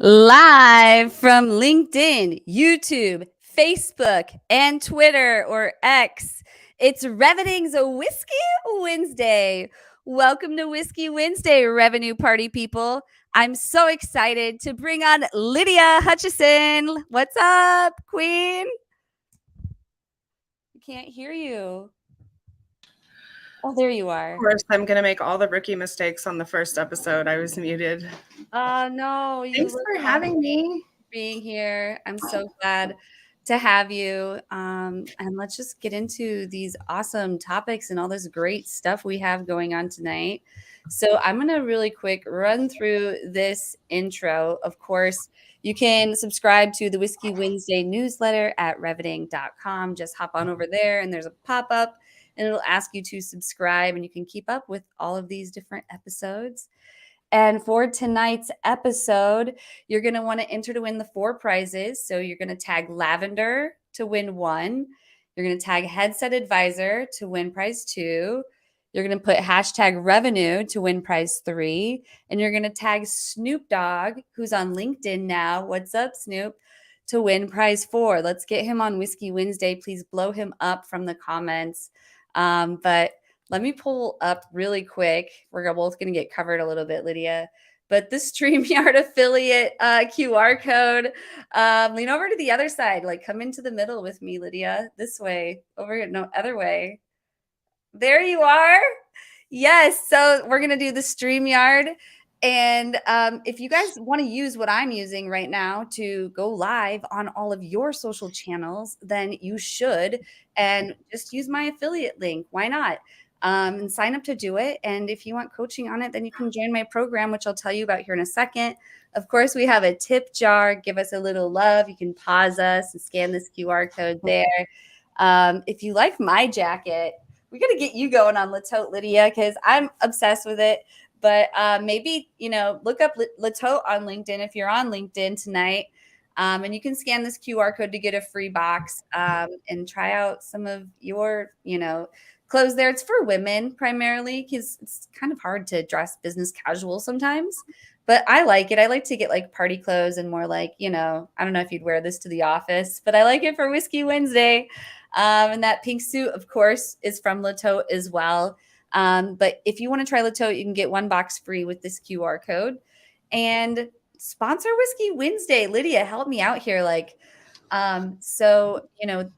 Live from LinkedIn, YouTube, Facebook, and Twitter or X, it's Revening's Whiskey Wednesday. Welcome to Whiskey Wednesday, Revenue Party people. I'm so excited to bring on Lydia Hutchison. What's up, Queen? I can't hear you. Oh, there you are. Of course, I'm going to make all the rookie mistakes on the first episode. I was muted. Oh, no. Thanks for having me. Being here. I'm so glad to have you. And let's just get into these awesome topics and all this great stuff we have going on tonight. So I'm going to really quick run through this intro. Of course, you can subscribe to the Whiskey Wednesday newsletter at reveting.com. Just hop on over there and there's a pop-up and it'll ask you to subscribe and you can keep up with all of these different episodes. And for tonight's episode, you're going to want to enter to win the 4 prizes. So you're going to tag Lavender to win 1. You're going to tag Headset Advisor to win prize 2. You're going to put hashtag revenue to win prize 3. And you're going to tag Snoop Dogg, who's on LinkedIn now. What's up, Snoop? To win prize 4. Let's get him on Whiskey Wednesday. Please blow him up from the comments. But let me pull up really quick. We're both going to get covered a little bit, Lydia. But the StreamYard affiliate QR code, lean over to the other side. Like, come into the middle with me, Lydia. This way. Over here. No, other way. There you are. Yes. So we're going to do the StreamYard. And if you guys want to use what I'm using right now to go live on all of your social channels, then you should. And just use my affiliate link. Why not? And sign up to do it. And if you want coaching on it, then you can join my program, which I'll tell you about here in a second. Of course, we have a tip jar. Give us a little love. You can pause us and scan this QR code there. If you like my jacket, we got to get you going on Latote, Lydia, because I'm obsessed with it. But maybe, look up Latote on LinkedIn if you're on LinkedIn tonight. And you can scan this QR code to get a free box and try out some of your, clothes there. It's for women primarily because it's kind of hard to dress business casual sometimes. But I like it. I like to get like party clothes and more like, I don't know if you'd wear this to the office, but I like it for Whiskey Wednesday. And that pink suit, of course, is from Latote as well. But if you want to try Latote, you can get 1 box free with this QR code. And sponsor Whiskey Wednesday. Lydia, help me out here. So,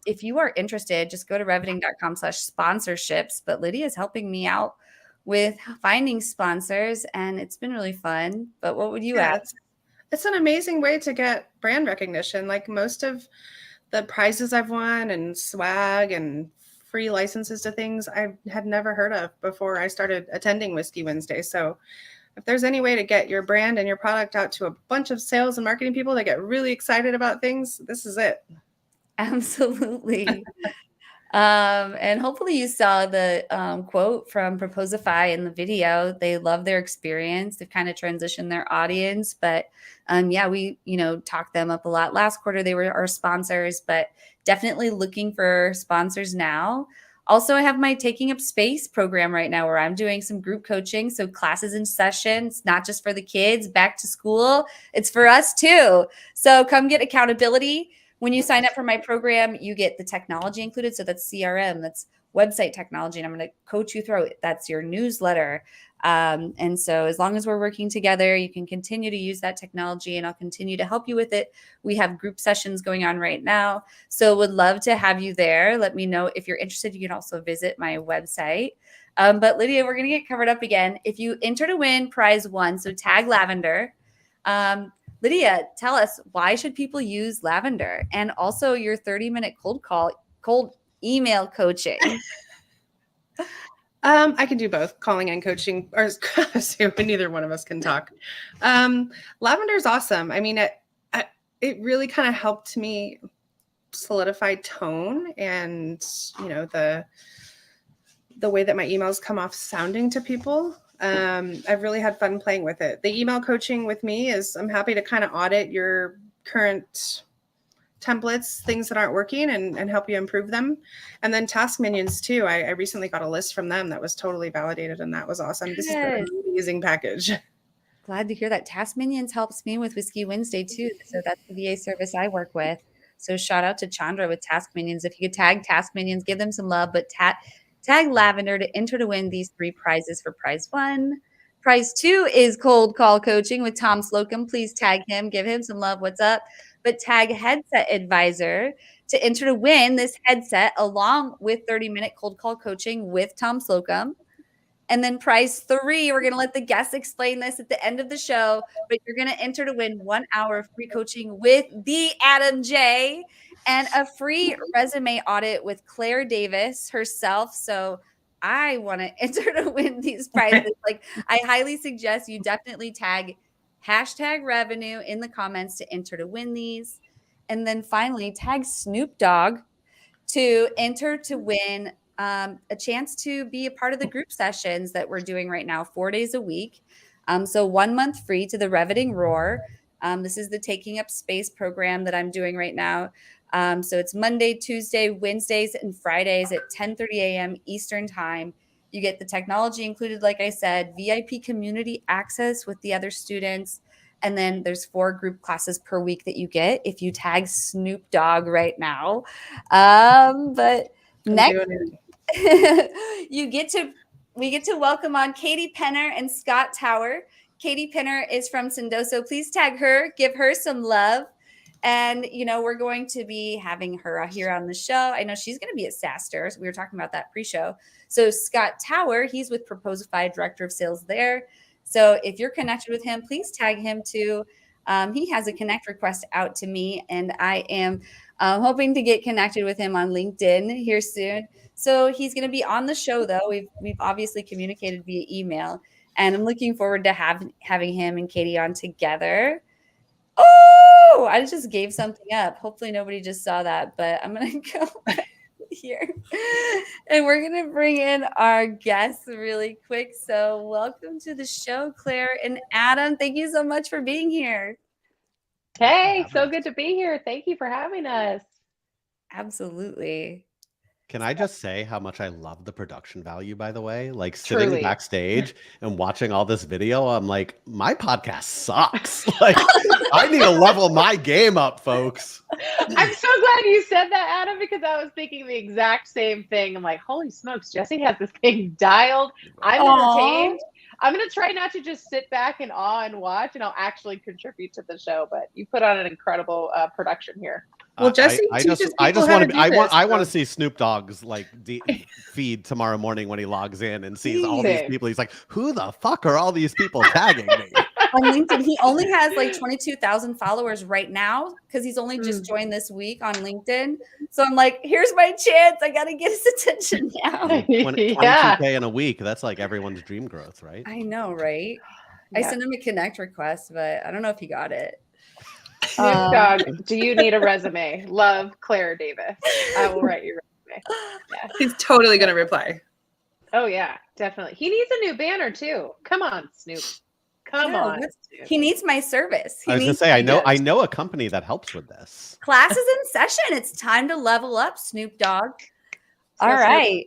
if you are interested, just go to reveting.com/sponsorships. But Lydia is helping me out with finding sponsors, and it's been really fun. But what would you add? It's an amazing way to get brand recognition. Like most of the prizes I've won and swag and free licenses to things I had never heard of before I started attending Whiskey Wednesday. So if there's any way to get your brand and your product out to a bunch of sales and marketing people that get really excited about things, this is it. Absolutely. And hopefully you saw the quote from Proposify in the video. They love their experience. They've kind of transitioned their audience, but yeah, we, talked them up a lot. Last quarter, they were our sponsors, but definitely looking for sponsors now. Also, I have my Taking Up Space program right now where I'm doing some group coaching. So classes in session. It's not just for the kids back to school. It's for us too. So come get accountability. When you sign up for my program, you get the technology included. So that's CRM, that's website technology, and I'm going to coach you through it. That's your newsletter. And so as long as we're working together, you can continue to use that technology and I'll continue to help you with it. We have group sessions going on right now. So would love to have you there. Let me know if you're interested. You can also visit my website. But Lydia, we're going to get covered up again. If you enter to win prize one, so tag Lavender. Lydia, tell us, why should people use Lavender, and also your 30-minute cold email coaching? I can do both, calling and coaching, or neither one of us can talk. Lavender's awesome. I mean, it really kind of helped me solidify tone and, the way that my emails come off sounding to people. I've really had fun playing with it. The email coaching with me is I'm happy to kind of audit your current templates, things that aren't working, and help you improve them. And then Task Minions too. I recently got a list from them that was totally validated, and that was awesome. This is an amazing package. Glad to hear that. Task Minions helps me with Whiskey Wednesday too. So that's the VA service I work with. So shout out to Chandra with Task Minions. If you could tag Task Minions, give them some love, but tag Lavender to enter to win these 3 prizes for prize 1. Prize 2 is cold call coaching with Tom Slocum. Please tag him, give him some love. What's up? But tag Headset Advisor to enter to win this headset along with 30-minute cold call coaching with Tom Slocum. And then prize 3, we're going to let the guests explain this at the end of the show, but you're going to enter to win 1 hour of free coaching with the Adam J and a free resume audit with Claire Davis herself. So I want to enter to win these prizes. Like, I highly suggest you definitely tag #revenue in the comments to enter to win these. And then finally, tag Snoop Dogg to enter to win a chance to be a part of the group sessions that we're doing right now, 4 days a week. So 1 month free to the Reveting Roar. This is the Taking Up Space program that I'm doing right now. So it's Monday, Tuesday, Wednesdays, and Fridays at 10:30 a.m. Eastern time. You get the technology included, like I said, VIP community access with the other students. And then there's 4 group classes per week that you get if you tag Snoop Dogg right now. But next, we get to welcome on Katie Penner and Scott Tower. Katie Penner is from Sendoso. Please tag her, give her some love. And, we're going to be having her here on the show. I know she's going to be at SaaStr. So we were talking about that pre-show. So Scott Tower, he's with Proposify, Director of Sales there. So if you're connected with him, please tag him too. He has a connect request out to me, and I am hoping to get connected with him on LinkedIn here soon. So he's going to be on the show, though. We've obviously communicated via email, and I'm looking forward to having him and Katie on together. Oh, I just gave something up. Hopefully nobody just saw that, but I'm going to go back here. And we're going to bring in our guests really quick. So welcome to the show, Claire and Adam. Thank you so much for being here. Hey, so good to be here. Thank you for having us. Absolutely. Can I just say how much I love the production value, by the way? Like sitting backstage and watching all this video, I'm like, my podcast sucks. Like, I need to level my game up, folks. I'm so glad you said that, Adam, because I was thinking the exact same thing. I'm like, holy smokes, Jesse has this thing dialed. I'm entertained. I'm going to try not to just sit back in awe and watch, and I'll actually contribute to the show. But you put on an incredible production here. Well, Jesse, I want to see Snoop Dogg's feed tomorrow morning when he logs in and sees all these people. He's like, who the fuck are all these people tagging me? On LinkedIn, he only has like 22,000 followers right now because he's only just joined this week on LinkedIn. So I'm like, here's my chance. I got to get his attention now. 22K in a week. That's like everyone's dream growth, right? I know, right? Yeah. I sent him a connect request, but I don't know if he got it. Snoop Dogg, do you need a resume? Love, Claire Davis. I will write you. resume. Yeah. He's totally going to reply. Oh yeah, definitely. He needs a new banner too. Come on, Snoop. Come on. Snoop. He needs my service. I was gonna say, I know a company that helps with this. Class is in session. It's time to level up, Snoop Dogg. All Snoop. right.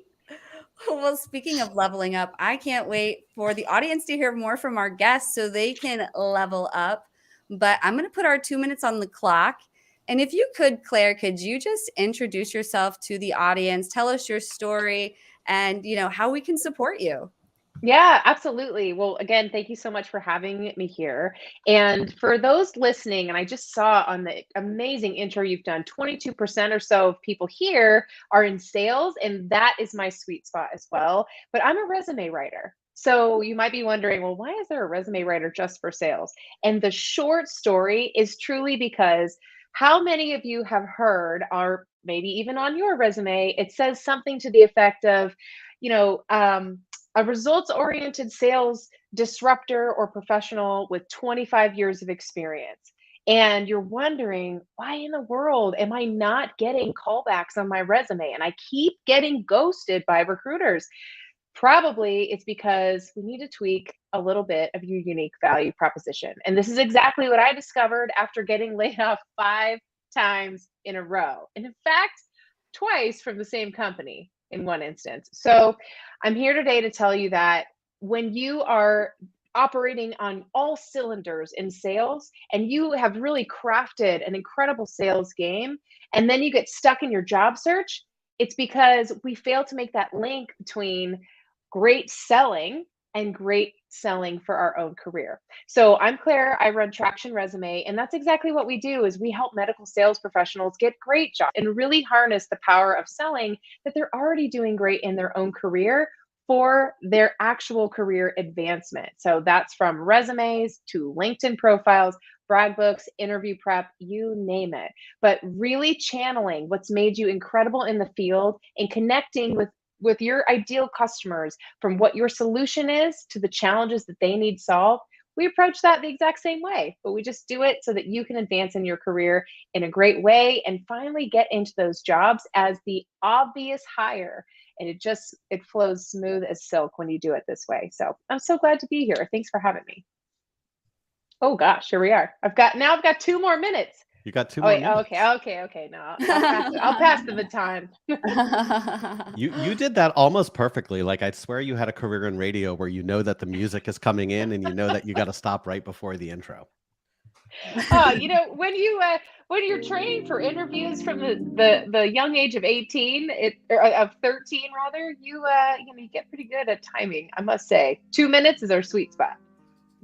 Well, speaking of leveling up, I can't wait for the audience to hear more from our guests so they can level up. But I'm going to put our 2 minutes on the clock. And if you could, Claire, could you just introduce yourself to the audience, tell us your story, and how we can support you? Yeah, absolutely. Well, again, thank you so much for having me here. And for those listening, and I just saw on the amazing intro you've done, 22% or so of people here are in sales, and that is my sweet spot as well. But I'm a resume writer. So you might be wondering, well, why is there a resume writer just for sales? And the short story is truly because how many of you have heard, or maybe even on your resume, it says something to the effect of, a results-oriented sales disruptor or professional with 25 years of experience. And you're wondering, why in the world am I not getting callbacks on my resume? And I keep getting ghosted by recruiters. Probably it's because we need to tweak a little bit of your unique value proposition. And this is exactly what I discovered after getting laid off 5 times in a row. And in fact, twice from the same company in one instance. So I'm here today to tell you that when you are operating on all cylinders in sales and you have really crafted an incredible sales game, and then you get stuck in your job search, it's because we fail to make that link between great selling and great selling for our own career. So I'm Claire, I run Traction Resume, and that's exactly what we do is we help medical sales professionals get great jobs and really harness the power of selling that they're already doing great in their own career for their actual career advancement. So that's from resumes to LinkedIn profiles, brag books, interview prep, you name it. But really channeling what's made you incredible in the field and connecting with your ideal customers from what your solution is to the challenges that they need solved. We approach that the exact same way, but we just do it so that you can advance in your career in a great way and finally get into those jobs as the obvious hire. And it flows smooth as silk when you do it this way. So I'm so glad to be here. Thanks for having me. Oh gosh, here we are. I've got 2 more minutes. You got 2 more minutes. Okay. No, I'll pass the baton. You did that almost perfectly. Like I swear you had a career in radio where you know that the music is coming in and you know that you got to stop right before the intro. When you're training for interviews from the young age of 18, of 13 rather, you get pretty good at timing. I must say, 2 minutes is our sweet spot.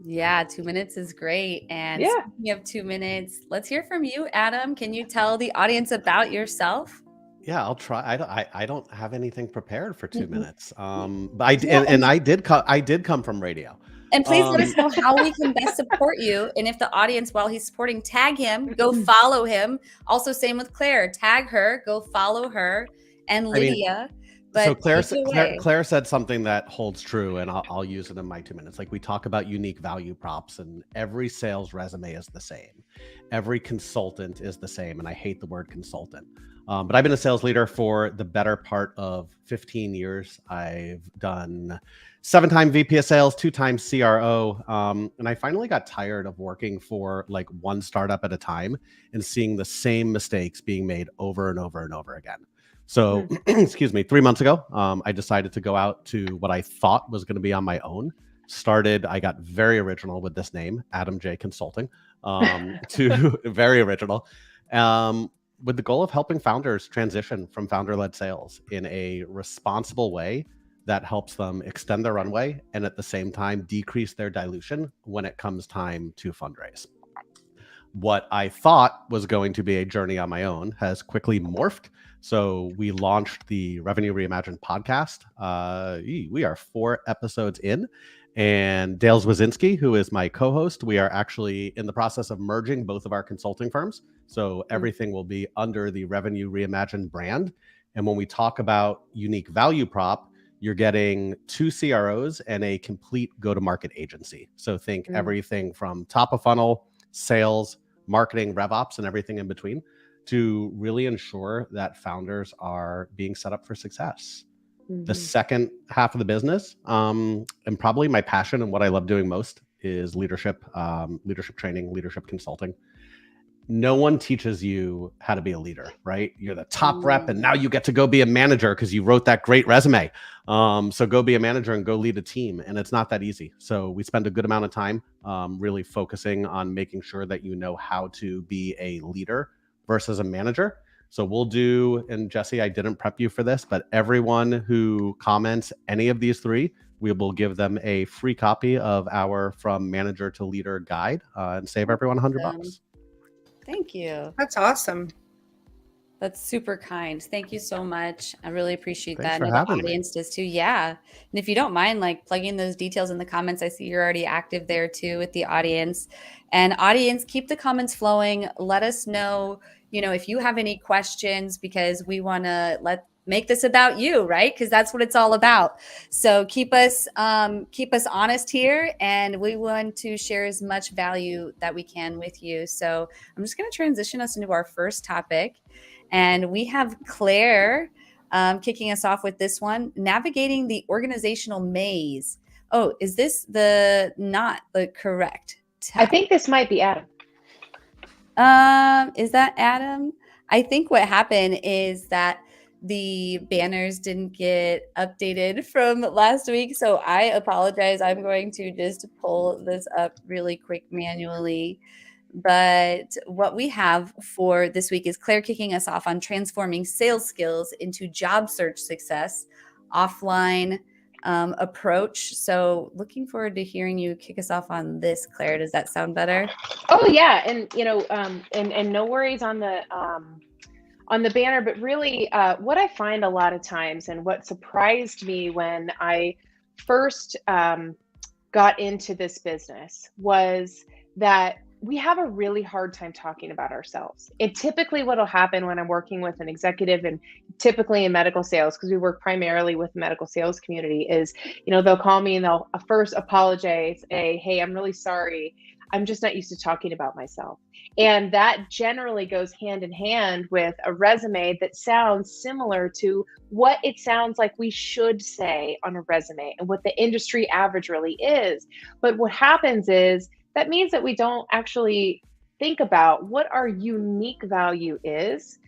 Yeah, 2 minutes is great. And speaking of 2 minutes, let's hear from you, Adam. Can you tell the audience about yourself? Yeah, I'll try. I don't have anything prepared for 2 minutes. But I did come from radio. And please let us know how we can best support you. And if the audience, while he's supporting, tag him, go follow him. Also, same with Claire. Tag her, go follow her, and Lydia. So Claire said something that holds true, and I'll use it in my 2 minutes. Like we talk about unique value props, and every sales resume is the same. Every consultant is the same, and I hate the word consultant. But I've been a sales leader for the better part of 15 years. I've done 7-time VP of sales, 2 times CRO. And I finally got tired of working for like one startup at a time and seeing the same mistakes being made over and over and over again. So, excuse me, 3 months ago, I decided to go out to what I thought was going to be on my own. I got very original with this name, Adam J Consulting, to very original, with the goal of helping founders transition from founder-led sales in a responsible way that helps them extend their runway and at the same time decrease their dilution when it comes time to fundraise. What I thought was going to be a journey on my own has quickly morphed. So we launched the Revenue Reimagined podcast. We are 4 episodes in, and Dale Zwazinski, who is my co-host, we are actually in the process of merging both of our consulting firms. So everything will be under the Revenue Reimagined brand. And when we talk about unique value prop, you're getting 2 CROs and a complete go-to-market agency. So think everything from top of funnel, sales, marketing, RevOps, and everything in between. to really ensure that founders are being set up for success. The second half of the business, and probably my passion and what I love doing most, is leadership, leadership training, leadership consulting. No one teaches you how to be a leader, right? You're the top rep, and now you get to go be a manager because you wrote that great resume. So go be a manager and go lead a team. And it's not that easy. So we spend a good amount of time really focusing on making sure that you know how to be a leader versus a manager. So we'll do, and Jesse, I didn't prep you for this, but everyone who comments any of these three, we will give them a free copy of our From Manager to Leader guide and save everyone $100. Thank you. That's awesome. That's super kind. Thank you so much. I really appreciate Thanks that. for And the having me. audience does too. Yeah. And if you don't mind, like plugging those details in the comments, I see you're already active there too with the audience. And audience, keep the comments flowing. Let us know, if you have any questions, because we want to make this about you, right? Because that's what it's all about. So keep us honest here, and we want to share as much value that we can with you. So I'm just going to transition us into our first topic, and we have Claire kicking us off with this one: navigating the organizational maze. Oh, is this not the correct I think this might be Adam. Is that Adam? I think what happened is that the banners didn't get updated from last week. So I apologize. I'm going to just pull this up really quick manually. But what we have for this week is Claire kicking us off on transforming sales skills into job search success, offline approach. So looking forward to hearing you kick us off on this, Claire. Does that sound better? Oh yeah. And, and no worries on the banner, but really what I find a lot of times, and what surprised me when I first got into this business, was that we have a really hard time talking about ourselves. And typically what will happen when I'm working with an executive, and typically in medical sales, because we work primarily with the medical sales community, is, they'll call me and they'll first apologize, say, hey, I'm really sorry. I'm just not used to talking about myself. And that generally goes hand in hand with a resume that sounds similar to what it sounds like we should say on a resume and what the industry average really is. But what happens is that means that we don't actually think about what our unique value is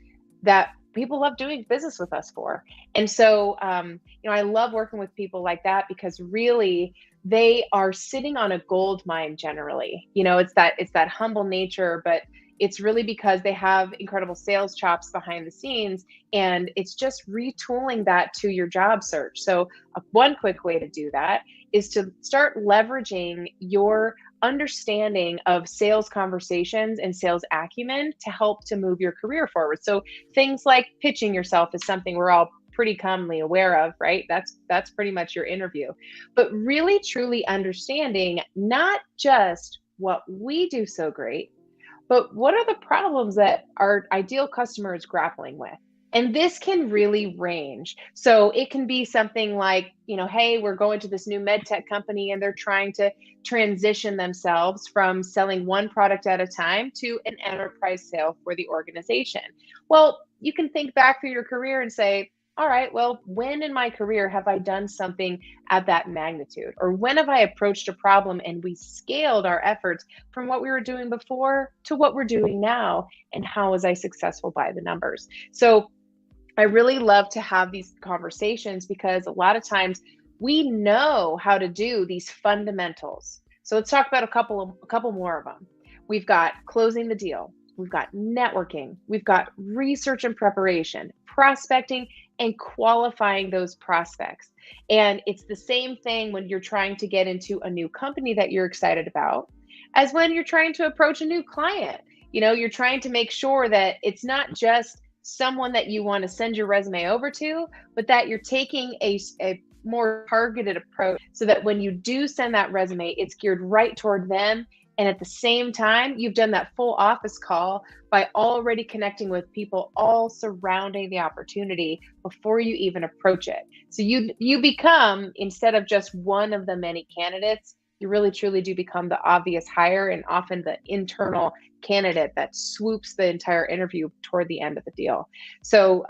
that people love doing business with us for. And so, I love working with people like that, because really they are sitting on a gold mine generally. It's that humble nature, but it's really because they have incredible sales chops behind the scenes, and it's just retooling that to your job search. So one quick way to do that is to start leveraging your understanding of sales conversations and sales acumen to help to move your career forward. So things like pitching yourself is something we're all pretty commonly aware of, right? That's pretty much your interview. But really truly understanding not just what we do so great, but what are the problems that our ideal customer is grappling with? And this can really range. So it can be something like, hey, we're going to this new med tech company and they're trying to transition themselves from selling one product at a time to an enterprise sale for the organization. Well, you can think back through your career and say, all right, well, when in my career have I done something at that magnitude? Or when have I approached a problem and we scaled our efforts from what we were doing before to what we're doing now? And how was I successful by the numbers? So I really love to have these conversations, because a lot of times we know how to do these fundamentals. So let's talk about a couple more of them. We've got closing the deal. We've got networking. We've got research and preparation, prospecting, and qualifying those prospects. And it's the same thing when you're trying to get into a new company that you're excited about, as when you're trying to approach a new client. You're trying to make sure that it's not just someone that you want to send your resume over to, but that you're taking a more targeted approach, so that when you do send that resume, it's geared right toward them. And at the same time, you've done that full office call by already connecting with people all surrounding the opportunity before you even approach it. So you become, instead of just one of the many candidates, you really truly do become the obvious hire and often the internal candidate that swoops the entire interview toward the end of the deal. So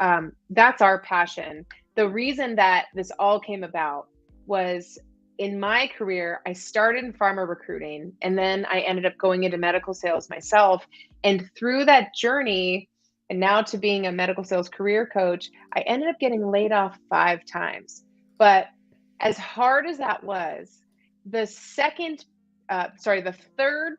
that's our passion. The reason that this all came about was in my career, I started in pharma recruiting and then I ended up going into medical sales myself. And through that journey, and now to being a medical sales career coach, I ended up getting laid off 5 times. But as hard as that was, the second, the third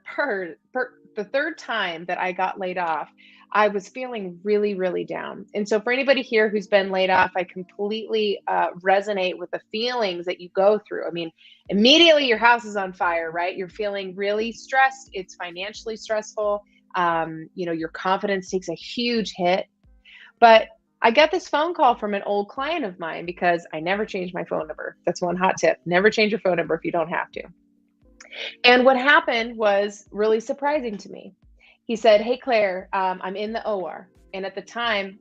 time that I got laid off, I was feeling really, really down. And so, for anybody here who's been laid off, I completely resonate with the feelings that you go through. I mean, immediately your house is on fire, right? You're feeling really stressed. It's financially stressful. Your confidence takes a huge hit. But I got this phone call from an old client of mine because I never changed my phone number. That's one hot tip. Never change your phone number if you don't have to. And what happened was really surprising to me. He said, "Hey, Claire, I'm in the OR." And at the time,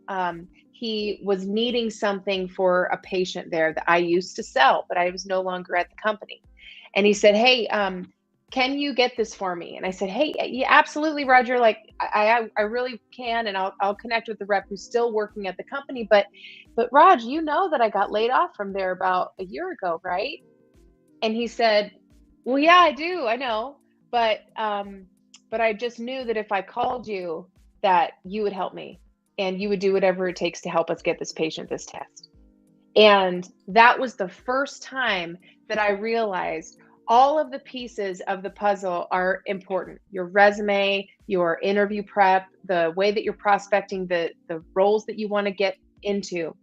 he was needing something for a patient there that I used to sell, but I was no longer at the company. And he said, "Hey, can you get this for me?" And I said, "Hey, yeah, absolutely, Roger. Like, I really can, and I'll connect with the rep who's still working at the company. But Raj, you know that I got laid off from there about a year ago, right?" And he said, "Well, yeah, I do. I know, but I just knew that if I called you, that you would help me, and you would do whatever it takes to help us get this patient this test." And that was the first time that I realized all of the pieces of the puzzle are important. Your resume, your interview prep, the way that you're prospecting, the roles that you want to get into.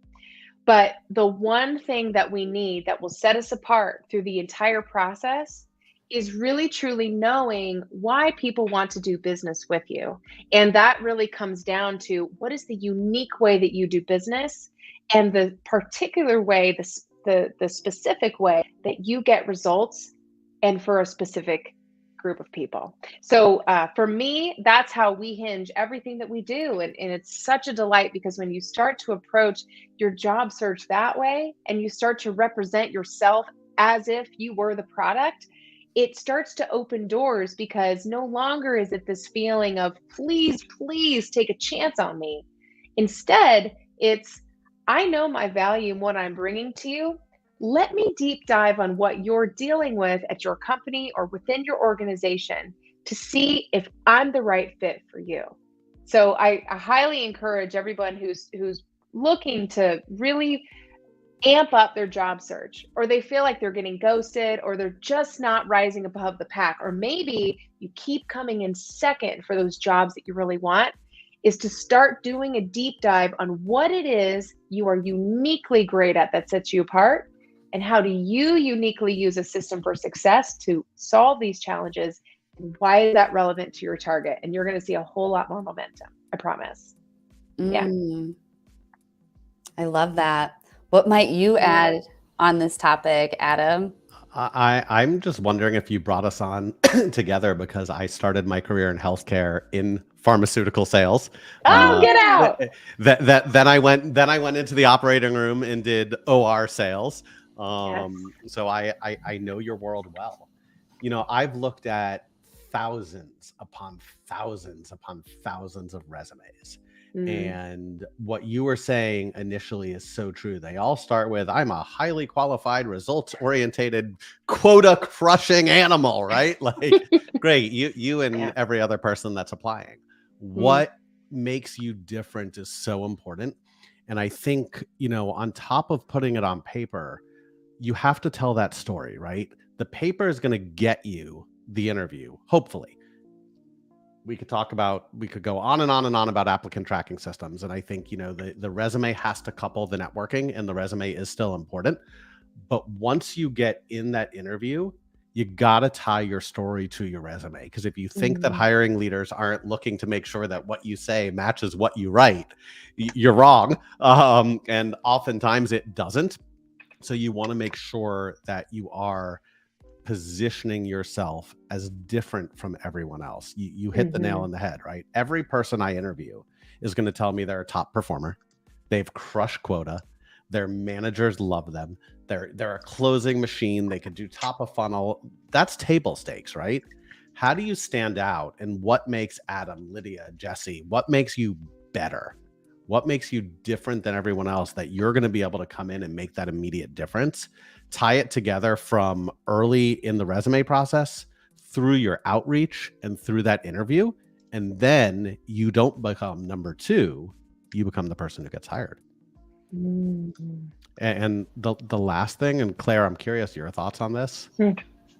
But the one thing that we need that will set us apart through the entire process is really truly knowing why people want to do business with you. And that really comes down to what is the unique way that you do business and the particular way, the specific way that you get results and for a specific group of people. So for me, that's how we hinge everything that we do. And it's such a delight because when you start to approach your job search that way and you start to represent yourself as if you were the product, it starts to open doors because no longer is it this feeling of please take a chance on me. Instead, it's I know my value and what I'm bringing to you. Let me deep dive on what you're dealing with at your company or within your organization to see if I'm the right fit for you. So I highly encourage everyone who's looking to really amp up their job search, or they feel like they're getting ghosted, or they're just not rising above the pack, or maybe you keep coming in second for those jobs that you really want, is to start doing a deep dive on what it is you are uniquely great at that sets you apart, and how do you uniquely use a system for success to solve these challenges, and why is that relevant to your target? And you're going to see a whole lot more momentum, I promise. Yeah. I love that. What might you add on this topic, Adam? I'm just wondering if you brought us on together because I started my career in healthcare in pharmaceutical sales. Get out! Then I went into the operating room and did OR sales. Yes. So I know your world well. I've looked at thousands upon thousands upon thousands of resumes. And what you were saying initially is so true. They all start with, "I'm a highly qualified, results-orientated, quota-crushing animal," right? Like, great. You and every other person that's applying. What makes you different is so important. And I think, on top of putting it on paper, you have to tell that story, right? The paper is going to get you the interview, hopefully. We could go on and on and on about applicant tracking systems. And I think, the resume has to couple the networking, and the resume is still important. But once you get in that interview, you got to tie your story to your resume. Because if you think that hiring leaders aren't looking to make sure that what you say matches what you write, you're wrong. And oftentimes it doesn't. So you want to make sure that you are positioning yourself as different from everyone else. You hit the nail on the head, right? Every person I interview is going to tell me they're a top performer. They've crushed quota. Their managers love them. They're a closing machine. They could do top of funnel. That's table stakes, right? How do you stand out? And what makes Adam, Lydia, Jesse, what makes you better? What makes you different than everyone else that you're going to be able to come in and make that immediate difference? Tie it together from early in the resume process through your outreach and through that interview. And then you don't become number two, you become the person who gets hired. Mm-hmm. And the last thing, and Claire, I'm curious your thoughts on this.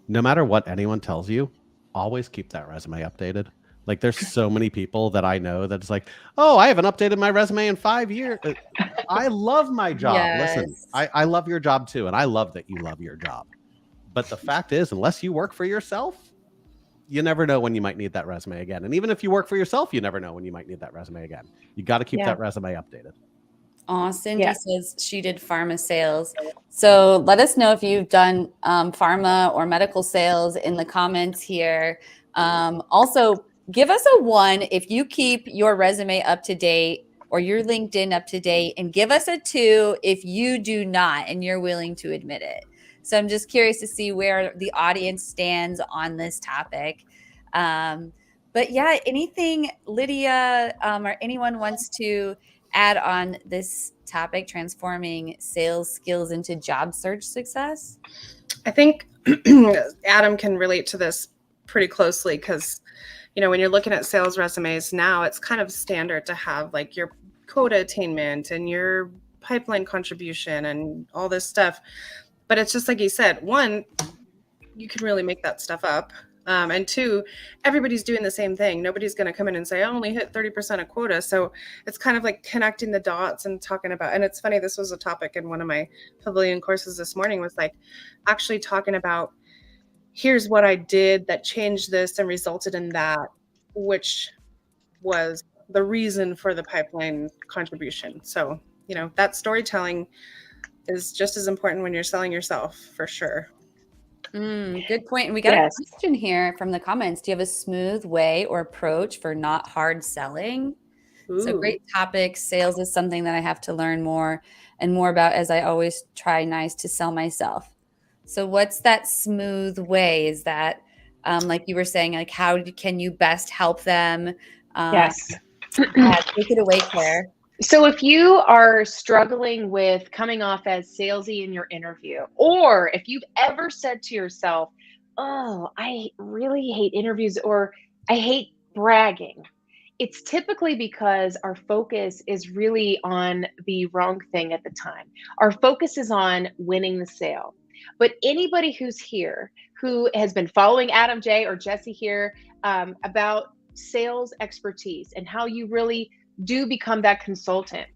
No matter what anyone tells you, always keep that resume updated. Like there's so many people that I know that's like, oh, I haven't updated my resume in 5 years. I love my job. Yes. Listen, I love your job too. And I love that you love your job. But the fact is, unless you work for yourself, you never know when you might need that resume again. And even if you work for yourself, you never know when you might need that resume again. You got to keep that resume updated. Cindy says she did pharma sales. So let us know if you've done pharma or medical sales in the comments here. Also, give us a 1 if you keep your resume up to date or your LinkedIn up to date, and give us a 2 if you do not and you're willing to admit it. So I'm just curious to see where the audience stands on this topic. But yeah, anything Lydia or anyone wants to add on this topic, transforming sales skills into job search success? I think Adam can relate to this pretty closely because, you know, when you're looking at sales resumes now, it's kind of standard to have like your quota attainment and your pipeline contribution and all this stuff. But it's just like you said, 1, you can really make that stuff up. And 2, everybody's doing the same thing. Nobody's going to come in and say, I only hit 30% of quota. So it's kind of like connecting the dots and talking about, and it's funny, this was a topic in one of my pavilion courses this morning, was like actually talking about, here's what I did that changed this and resulted in that, which was the reason for the pipeline contribution. So, you know, that storytelling is just as important when you're selling yourself, for sure. Good point. And we got a question here from the comments. Do you have a smooth way or approach for not hard selling? So great topic. Sales is something that I have to learn more and more about, as I always try nice to sell myself. So what's that smooth way? Is that like you were saying, like how can you best help them? Yes. Take it away, Claire. So if you are struggling with coming off as salesy in your interview, or if you've ever said to yourself, oh, I really hate interviews, or I hate bragging, it's typically because our focus is really on the wrong thing at the time. Our focus is on winning the sale. But anybody who's here, who has been following Adam J or Jesse here about sales expertise and how you really do become that consultant,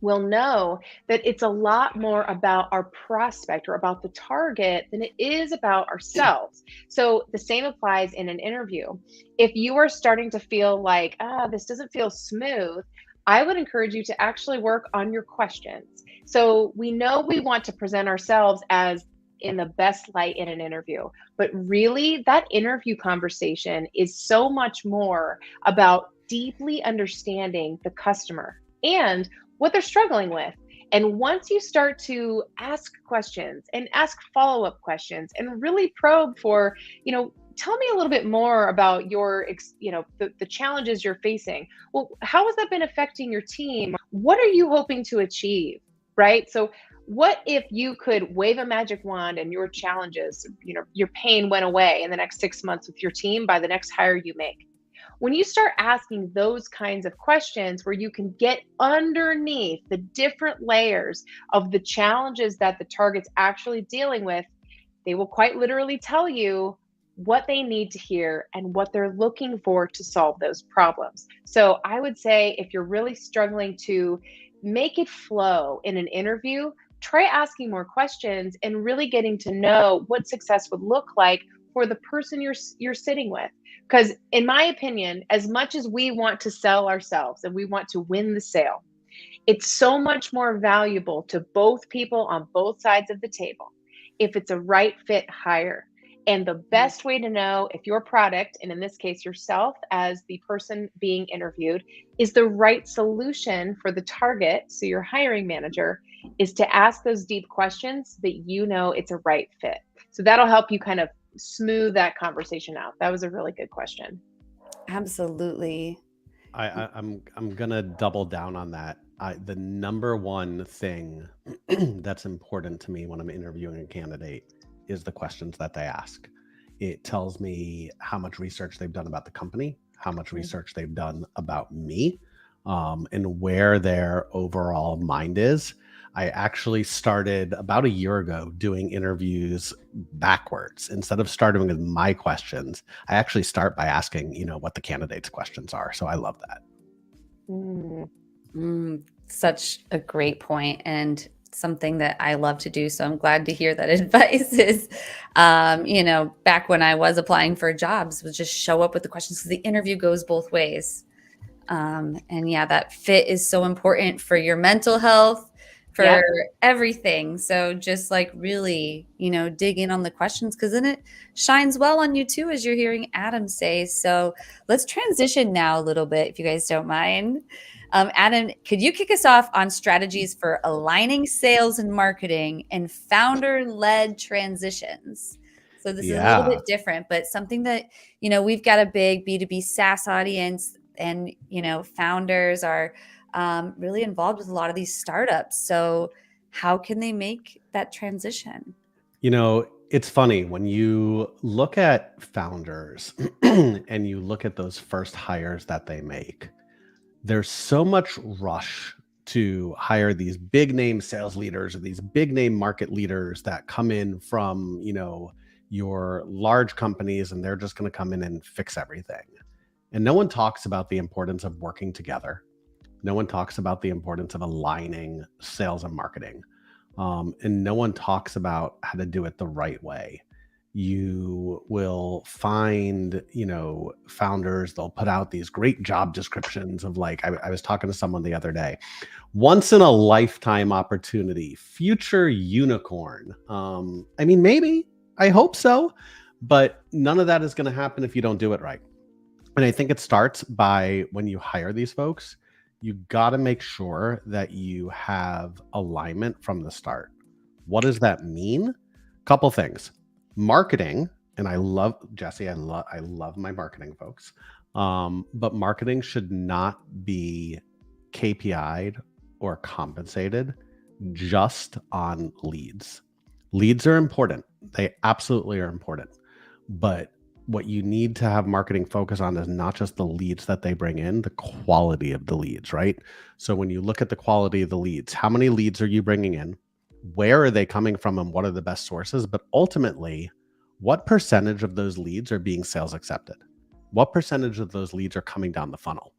will know that it's a lot more about our prospect or about the target than it is about ourselves. So the same applies in an interview. If you are starting to feel like, this doesn't feel smooth, I would encourage you to actually work on your questions. So we know we want to present ourselves as in the best light in an interview, but really that interview conversation is so much more about deeply understanding the customer and what they're struggling with. And once you start to ask questions and ask follow-up questions and really probe for, tell me a little bit more about your, the challenges you're facing. Well, how has that been affecting your team? What are you hoping to achieve, right? So what if you could wave a magic wand and your challenges, your pain went away in the next 6 months with your team by the next hire you make? When you start asking those kinds of questions where you can get underneath the different layers of the challenges that the target's actually dealing with, they will quite literally tell you what they need to hear and what they're looking for to solve those problems. So I would say if you're really struggling to make it flow in an interview, try asking more questions and really getting to know what success would look like for the person you're sitting with. Because in my opinion, as much as we want to sell ourselves and we want to win the sale, it's so much more valuable to both people on both sides of the table if it's a right fit hire. And the best way to know if your product, and in this case yourself as the person being interviewed, is the right solution for the target, so your hiring manager, is to ask those deep questions that you know it's a right fit. So that'll help you kind of smooth that conversation out. That was a really good question. Absolutely. I'm gonna double down on that. The number one thing that's important to me when I'm interviewing a candidate is the questions that they ask. It tells me how much research they've done about the company, how much research they've done about me, and where their overall mind is. I actually started about a year ago doing interviews backwards. Instead of starting with my questions, I actually start by asking, what the candidate's questions are. So I love that. Such a great point, and something that I love to do. So I'm glad to hear that advice is, back when I was applying for jobs, was just show up with the questions, because the interview goes both ways. And yeah, that fit is so important for your mental health, for everything. So just like really, dig in on the questions, because then it shines well on you too, as you're hearing Adam say. So let's transition now a little bit, if you guys don't mind. Adam, could you kick us off on strategies for aligning sales and marketing and founder-led transitions? So this is a little bit different, but something that, we've got a big B2B SaaS audience, and, founders are really involved with a lot of these startups. So how can they make that transition? It's funny when you look at founders and you look at those first hires that they make. There's so much rush to hire these big name sales leaders or these big name market leaders that come in from, your large companies, and they're just going to come in and fix everything. And no one talks about the importance of working together. No one talks about the importance of aligning sales and marketing. And no one talks about how to do it the right way. You will find, founders, they'll put out these great job descriptions of like, I was talking to someone the other day, once in a lifetime opportunity, future unicorn. Maybe, I hope so, but none of that is going to happen if you don't do it right. And I think it starts by when you hire these folks, you got to make sure that you have alignment from the start. What does that mean? Couple things. Marketing, and I love Jesse, I love my marketing folks. But marketing should not be KPI'd or compensated just on leads. Leads are important. They absolutely are important. But what you need to have marketing focus on is not just the leads that they bring in, the quality of the leads, right? So when you look at the quality of the leads, how many leads are you bringing in? Where are they coming from, and what are the best sources? But ultimately, what percentage of those leads are being sales accepted? What percentage of those leads are coming down the funnel?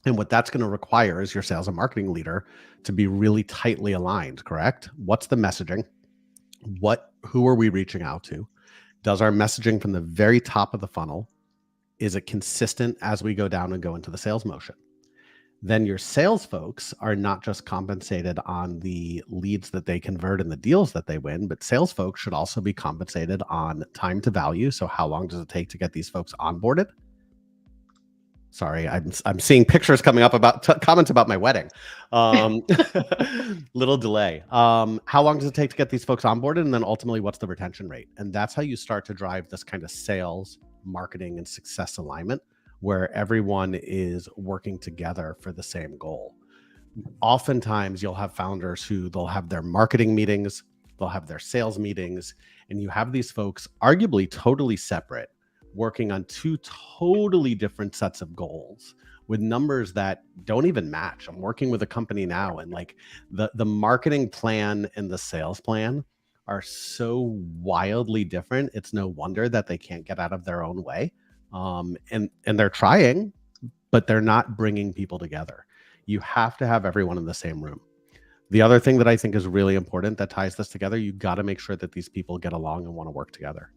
And what that's going to require is your sales and marketing leader to be really tightly aligned, correct? What's the messaging? Who are we reaching out to? Does our messaging from the very top of the funnel, is it consistent as we go down and go into the sales motion? Then your sales folks are not just compensated on the leads that they convert and the deals that they win, but sales folks should also be compensated on time to value. So how long does it take to get these folks onboarded? Sorry, I'm seeing pictures coming up about comments about my wedding. Little delay. How long does it take to get these folks onboarded? And then ultimately, what's the retention rate? And that's how you start to drive this kind of sales, marketing, and success alignment, where everyone is working together for the same goal. Oftentimes, you'll have founders who they'll have their marketing meetings, they'll have their sales meetings, and you have these folks arguably totally separate, working on two totally different sets of goals with numbers that don't even match. I'm working with a company now, and like the marketing plan and the sales plan are so wildly different. It's no wonder that they can't get out of their own way. And they're trying, but they're not bringing people together. You have to have everyone in the same room. The other thing that I think is really important that ties this together, you got to make sure that these people get along and want to work together.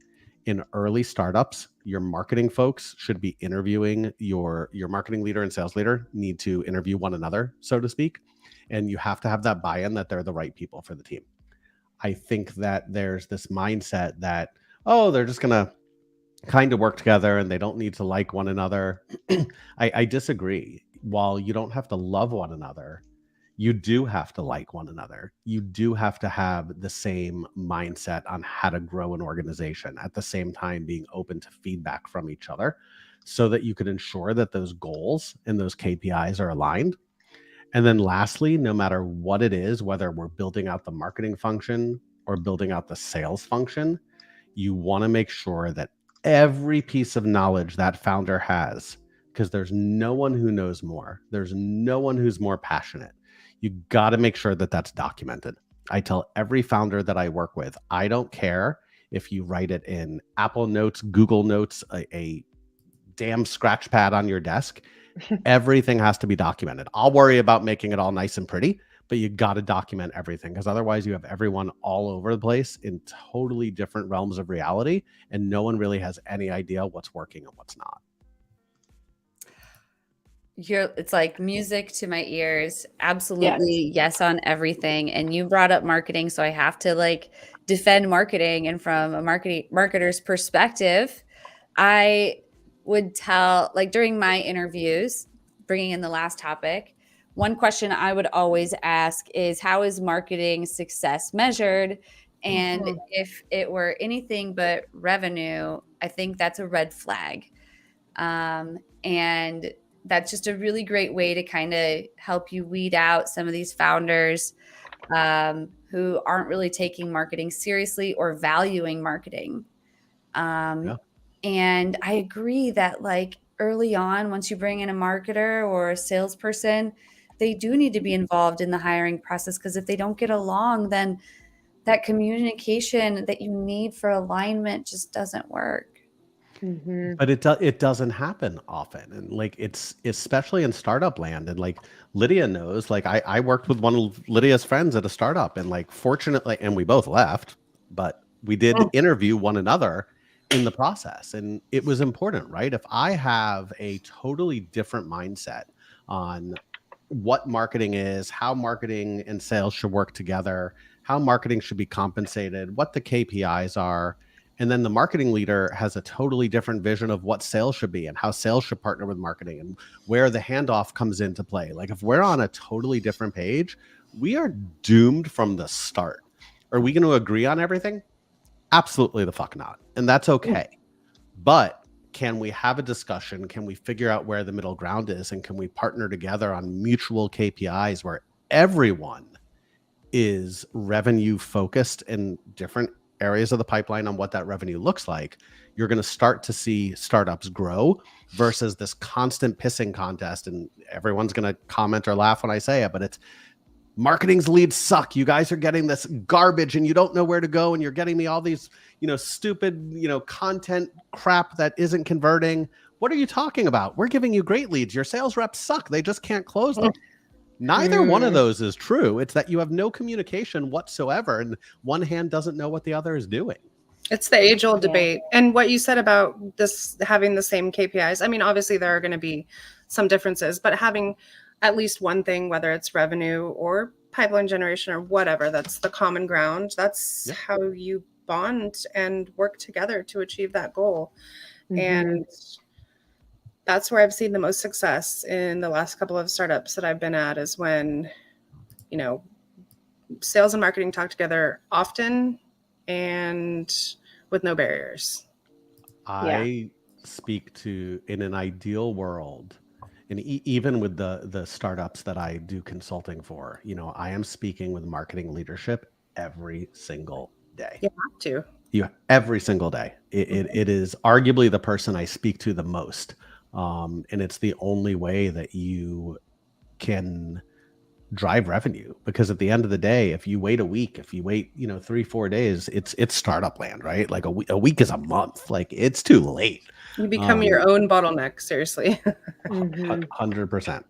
In early startups, your marketing folks should be interviewing your marketing leader and sales leader need to interview one another, so to speak. And you have to have that buy-in that they're the right people for the team. I think that there's this mindset that, oh, they're just gonna kind of work together and they don't need to like one another. I disagree. While you don't have to love one another, you do have to like one another. You do have to have the same mindset on how to grow an organization, at the same time being open to feedback from each other, so that you can ensure that those goals and those KPIs are aligned. And then lastly, no matter what it is, whether we're building out the marketing function or building out the sales function, you want to make sure that every piece of knowledge that founder has, because there's no one who knows more, there's no one who's more passionate. You got to make sure that that's documented. I tell every founder that I work with, I don't care if you write it in Apple Notes, Google Notes, a damn scratch pad on your desk. Everything has to be documented. I'll worry about making it all nice and pretty, but you got to document everything, because otherwise you have everyone all over the place in totally different realms of reality, and no one really has any idea what's working and what's not. It's like music to my ears. Absolutely, yes on everything. And you brought up marketing, so I have to like defend marketing. And from a marketer's perspective, I would tell, like during my interviews, bringing in the last topic, one question I would always ask is, how is marketing success measured? And if it were anything but revenue, I think that's a red flag. And that's just a really great way to kind of help you weed out some of these founders who aren't really taking marketing seriously or valuing marketing. Yeah. And I agree that like early on, once you bring in a marketer or a salesperson, they do need to be involved in the hiring process, because if they don't get along, then that communication that you need for alignment just doesn't work. But it doesn't happen often, and like it's especially in startup land. And like Lydia knows, like I worked with one of Lydia's friends at a startup, and like fortunately, and we both left, but we did interview one another in the process, and it was important, right? If I have a totally different mindset on what marketing is, how marketing and sales should work together, how marketing should be compensated, what the KPIs are, and then the marketing leader has a totally different vision of what sales should be and how sales should partner with marketing and where the handoff comes into play. Like if we're on a totally different page, we are doomed from the start. Are we going to agree on everything? Absolutely the fuck not. And that's okay. But can we have a discussion? Can we figure out where the middle ground is? And can we partner together on mutual KPIs where everyone is revenue focused in different areas of the pipeline on what that revenue looks like? You're going to start to see startups grow versus this constant pissing contest. And everyone's going to comment or laugh when I say it, but it's marketing's leads suck. You guys are getting this garbage and you don't know where to go. And you're getting me all these, stupid, content crap that isn't converting. What are you talking about? We're giving you great leads. Your sales reps suck. They just can't close them. Neither one of those is true. It's that you have no communication whatsoever, and one hand doesn't know what the other is doing. It's the age-old debate. And what you said about this having the same KPIs, I mean, obviously there are going to be some differences, but having at least one thing, whether it's revenue or pipeline generation or whatever, that's the common ground. That's how you bond and work together to achieve that goal. And that's where I've seen the most success in the last couple of startups that I've been at, is when, sales and marketing talk together often and with no barriers. I speak to, in an ideal world, and even with the startups that I do consulting for, I am speaking with marketing leadership every single day. You have to. Every single day. It is arguably the person I speak to the most. And it's the only way that you can drive revenue, because at the end of the day, if you wait a week, if you wait, 3-4 days, it's startup land, right? Like a week is a month. Like it's too late. You become your own bottleneck, seriously. 100%.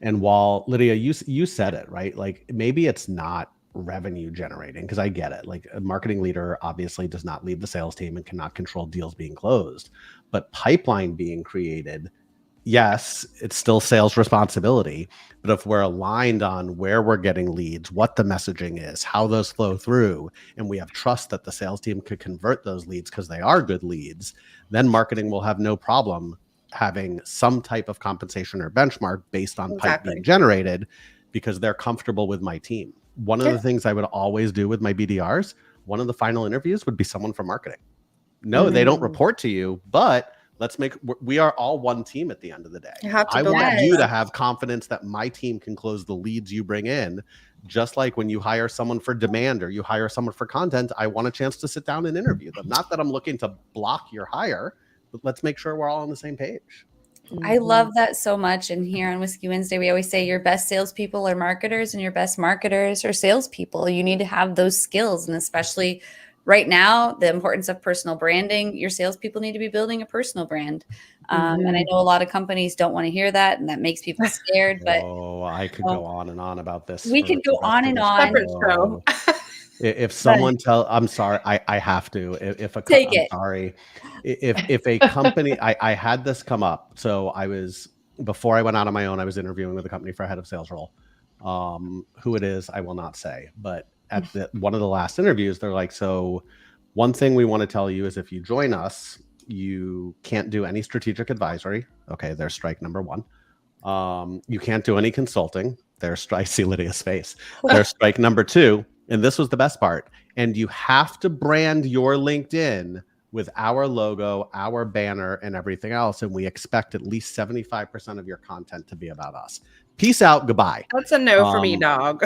And while Lydia, you said it, right? Like maybe it's not revenue generating, because I get it. Like a marketing leader obviously does not lead the sales team and cannot control deals being closed, but pipeline being created yes, it's still sales responsibility, but if we're aligned on where we're getting leads, what the messaging is, how those flow through, and we have trust that the sales team could convert those leads because they are good leads, then marketing will have no problem having some type of compensation or benchmark based on pipe being generated because they're comfortable with my team. One of the things I would always do with my BDRs, one of the final interviews would be someone from marketing. No, they don't report to you, but we are all one team at the end of the day. I want you to have confidence that my team can close the leads you bring in. Just like when you hire someone for demand or you hire someone for content, I want a chance to sit down and interview them. Not that I'm looking to block your hire, but let's make sure we're all on the same page. I love that so much. And here on Whiskey Wednesday, we always say your best salespeople are marketers and your best marketers are salespeople. You need to have those skills. And especially right now, the importance of personal branding, your salespeople need to be building a personal brand. And I know a lot of companies don't want to hear that, and that makes people scared. But I could go on and on about this. We could go on and on. If someone I'm sorry, I have to. If a company, I had this come up. So before I went out on my own, I was interviewing with a company for a head of sales role. Who it is, I will not say. But at one of the last interviews, they're like, so one thing we want to tell you is if you join us, you can't do any strategic advisory. Okay, there's strike number one. You can't do any consulting. I see Lydia's face. There's strike number two. And this was the best part. And you have to brand your LinkedIn with our logo, our banner, and everything else. And we expect at least 75% of your content to be about us. Peace out. Goodbye. That's a no for me, dog.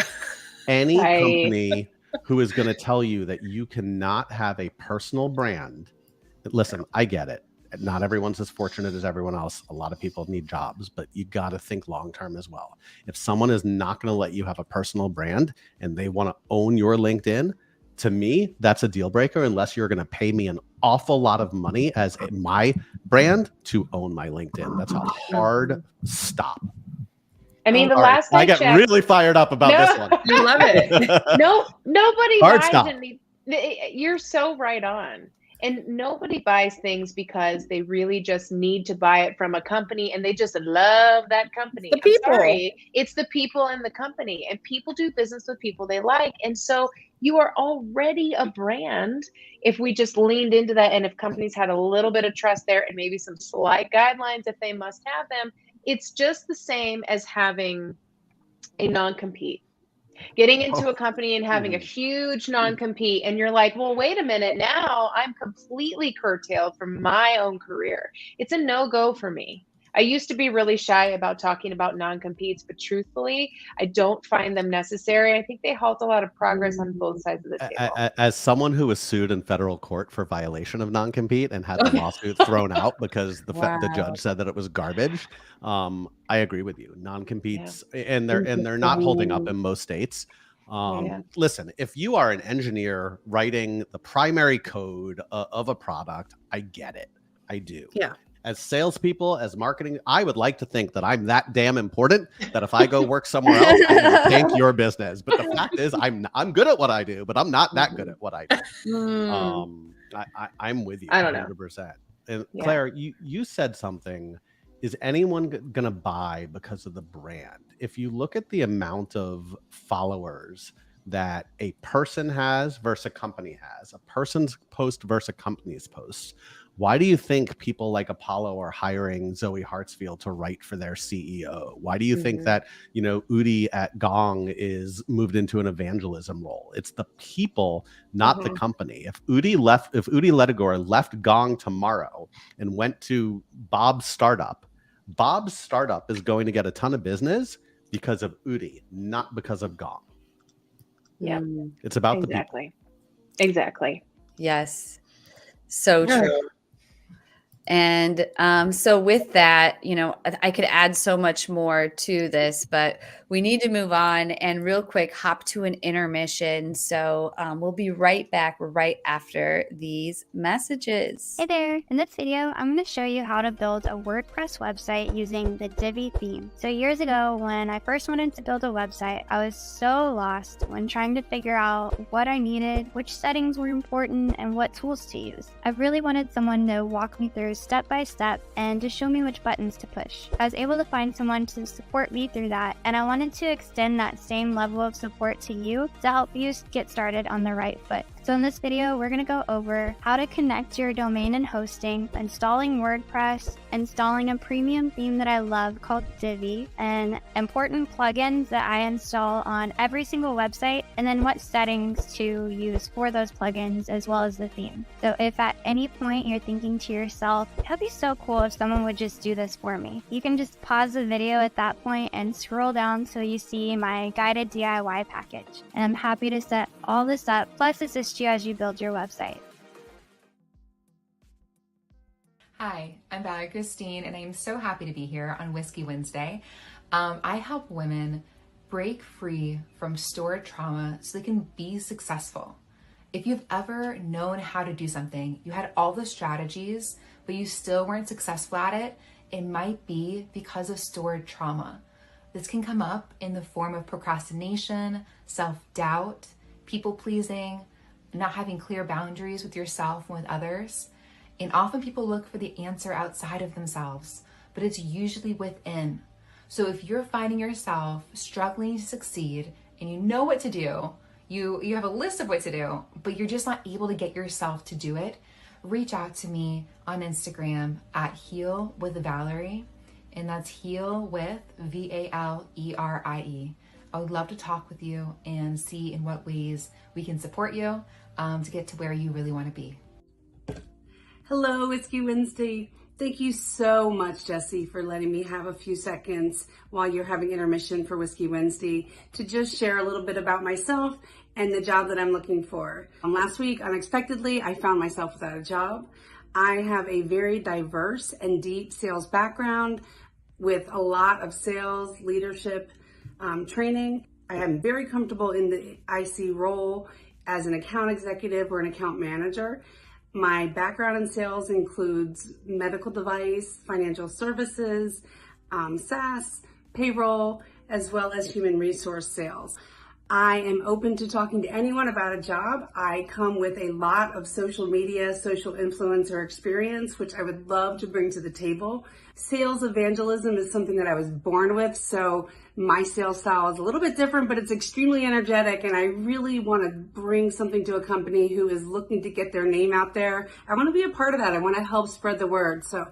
Any company who is going to tell you that you cannot have a personal brand. Listen, I get it. Not everyone's as fortunate as everyone else. A lot of people need jobs, but you got to think long-term as well. If someone is not going to let you have a personal brand and they want to own your LinkedIn, to me, that's a deal breaker unless you're going to pay me an awful lot of money as my brand to own my LinkedIn. That's a hard stop. I mean, I get really fired up about this one. I love it. Nobody buys you're so right on. And nobody buys things because they really just need to buy it from a company and they just love that company. The people. I'm sorry. It's the people in the company, and people do business with people they like. And so you are already a brand if we just leaned into that. And if companies had a little bit of trust there and maybe some slight guidelines if they must have them, it's just the same as having a non-compete. Getting into a company and having a huge non-compete, and you're like, well, wait a minute, now I'm completely curtailed from my own career. It's a no-go for me. I used to be really shy about talking about non-competes, but truthfully, I don't find them necessary. I think they halt a lot of progress on both sides of the table. As someone who was sued in federal court for violation of non-compete and had the lawsuit thrown out because the judge said that it was garbage, I agree with you. Non-competes, and they're not holding up in most states. Listen, if you are an engineer writing the primary code of a product, I get it. I do. Yeah. As salespeople, as marketing, I would like to think that I'm that damn important that if I go work somewhere else, I'm going to tank your business. But the fact is, I'm good at what I do, but I'm not that good at what I do. I'm with you. I don't know. 100%. And Claire, you said something. Is anyone going to buy because of the brand? If you look at the amount of followers that a person has versus a company has, a person's post versus a company's post, why do you think people like Apollo are hiring Zoe Hartsfield to write for their CEO? Why do you think that, Udi at Gong is moved into an evangelism role? It's the people, not the company. If Udi Ledegor left Gong tomorrow and went to Bob's startup is going to get a ton of business because of Udi, not because of Gong. Yeah. It's about the people. Exactly. Yes. So true. And so with that, I could add so much more to this, but we need to move on and real quick hop to an intermission. So we'll be right back right after these messages. Hey there! In this video, I'm going to show you how to build a WordPress website using the Divi theme. So years ago, when I first wanted to build a website, I was so lost when trying to figure out what I needed, which settings were important, and what tools to use. I really wanted someone to walk me through step by step and to show me which buttons to push. I was able to find someone to support me through that, and I wanted to extend that same level of support to you to help you get started on the right foot. So in this video, we're going to go over how to connect your domain and hosting, installing WordPress, installing a premium theme that I love called Divi, and important plugins that I install on every single website, and then what settings to use for those plugins as well as the theme. So if at any point you're thinking to yourself, that'd be so cool if someone would just do this for me, you can just pause the video at that point and scroll down so you see my guided DIY package. And I'm happy to set all this up, plus assist you as you build your website. Hi, I'm Valerie Christine, and I'm so happy to be here on Whiskey Wednesday. I help women break free from stored trauma so they can be successful. If you've ever known how to do something, you had all the strategies, but you still weren't successful at it, it might be because of stored trauma. This can come up in the form of procrastination, self-doubt, people-pleasing, not having clear boundaries with yourself and with others. And often people look for the answer outside of themselves, but it's usually within. So if you're finding yourself struggling to succeed and you know what to do, you have a list of what to do, but you're just not able to get yourself to do it, reach out to me on Instagram at Heal with Valerie, and that's Heal with Valerie. I would love to talk with you and see in what ways we can support you to get to where you really want to be. Hello, Whiskey Wednesday. Thank you so much, Jessie, for letting me have a few seconds while you're having intermission for Whiskey Wednesday to just share a little bit about myself and the job that I'm looking for. Last week, unexpectedly, I found myself without a job. I have a very diverse and deep sales background with a lot of sales leadership training. I am very comfortable in the IC role as an account executive or an account manager. My background in sales includes medical device, financial services, SaaS, payroll, as well as human resource sales. I am open to talking to anyone about a job. I come with a lot of social media, social influencer experience, which I would love to bring to the table. Sales evangelism is something that I was born with, so my sales style is a little bit different, but it's extremely energetic, and I really want to bring something to a company who is looking to get their name out there. I want to be a part of that. I want to help spread the word. So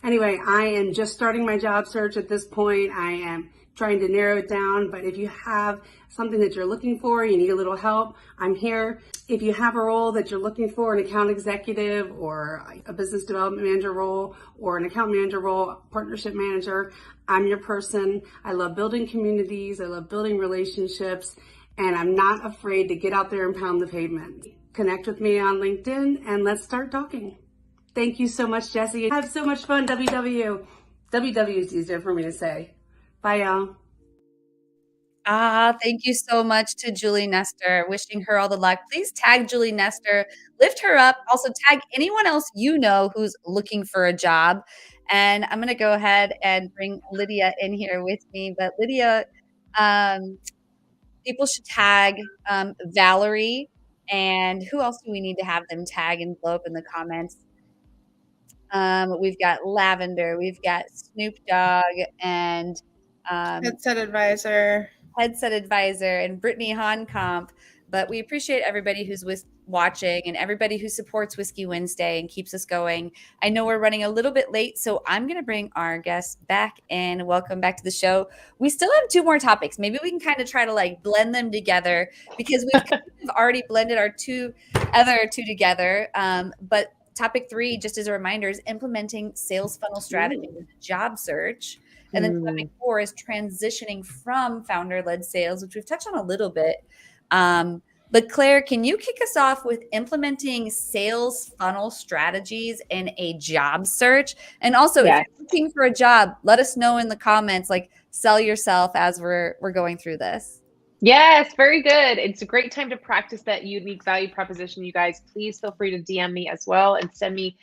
anyway, I am just starting my job search at this point. I am trying to narrow it down, but if you have something that you're looking for, you need a little help, I'm here. If you have a role that you're looking for, an account executive or a business development manager role or an account manager role, partnership manager, I'm your person. I love building communities, I love building relationships, and I'm not afraid to get out there and pound the pavement. Connect with me on LinkedIn and let's start talking. Thank you so much, Jessie. Have so much fun, WW. WW is easier for me to say. Bye, y'all. Thank you so much to Julie Nestor. Wishing her all the luck. Please tag Julie Nestor, lift her up. Also tag anyone else you know who's looking for a job. And I'm going to go ahead and bring Lydia in here with me. But Lydia, people should tag Valerie. And who else do we need to have them tag and blow up in the comments? We've got Lavender, we've got Snoop Dogg, and Headset Advisor, and Brittany Honkamp. But we appreciate everybody who's watching and everybody who supports Whiskey Wednesday and keeps us going. I know we're running a little bit late, so I'm going to bring our guests back in. Welcome back to the show. We still have 2 more topics. Maybe we can kind of try to like blend them together because we've kind of already blended our other two together. But topic 3, just as a reminder, is implementing sales funnel strategy with a job search. And then topic 4 is transitioning from founder-led sales, which we've touched on a little bit. But Claire, can you kick us off with implementing sales funnel strategies in a job search? And also, if you're looking for a job, let us know in the comments, like sell yourself as we're going through this. Yes, very good. It's a great time to practice that unique value proposition, you guys. Please feel free to DM me as well and send me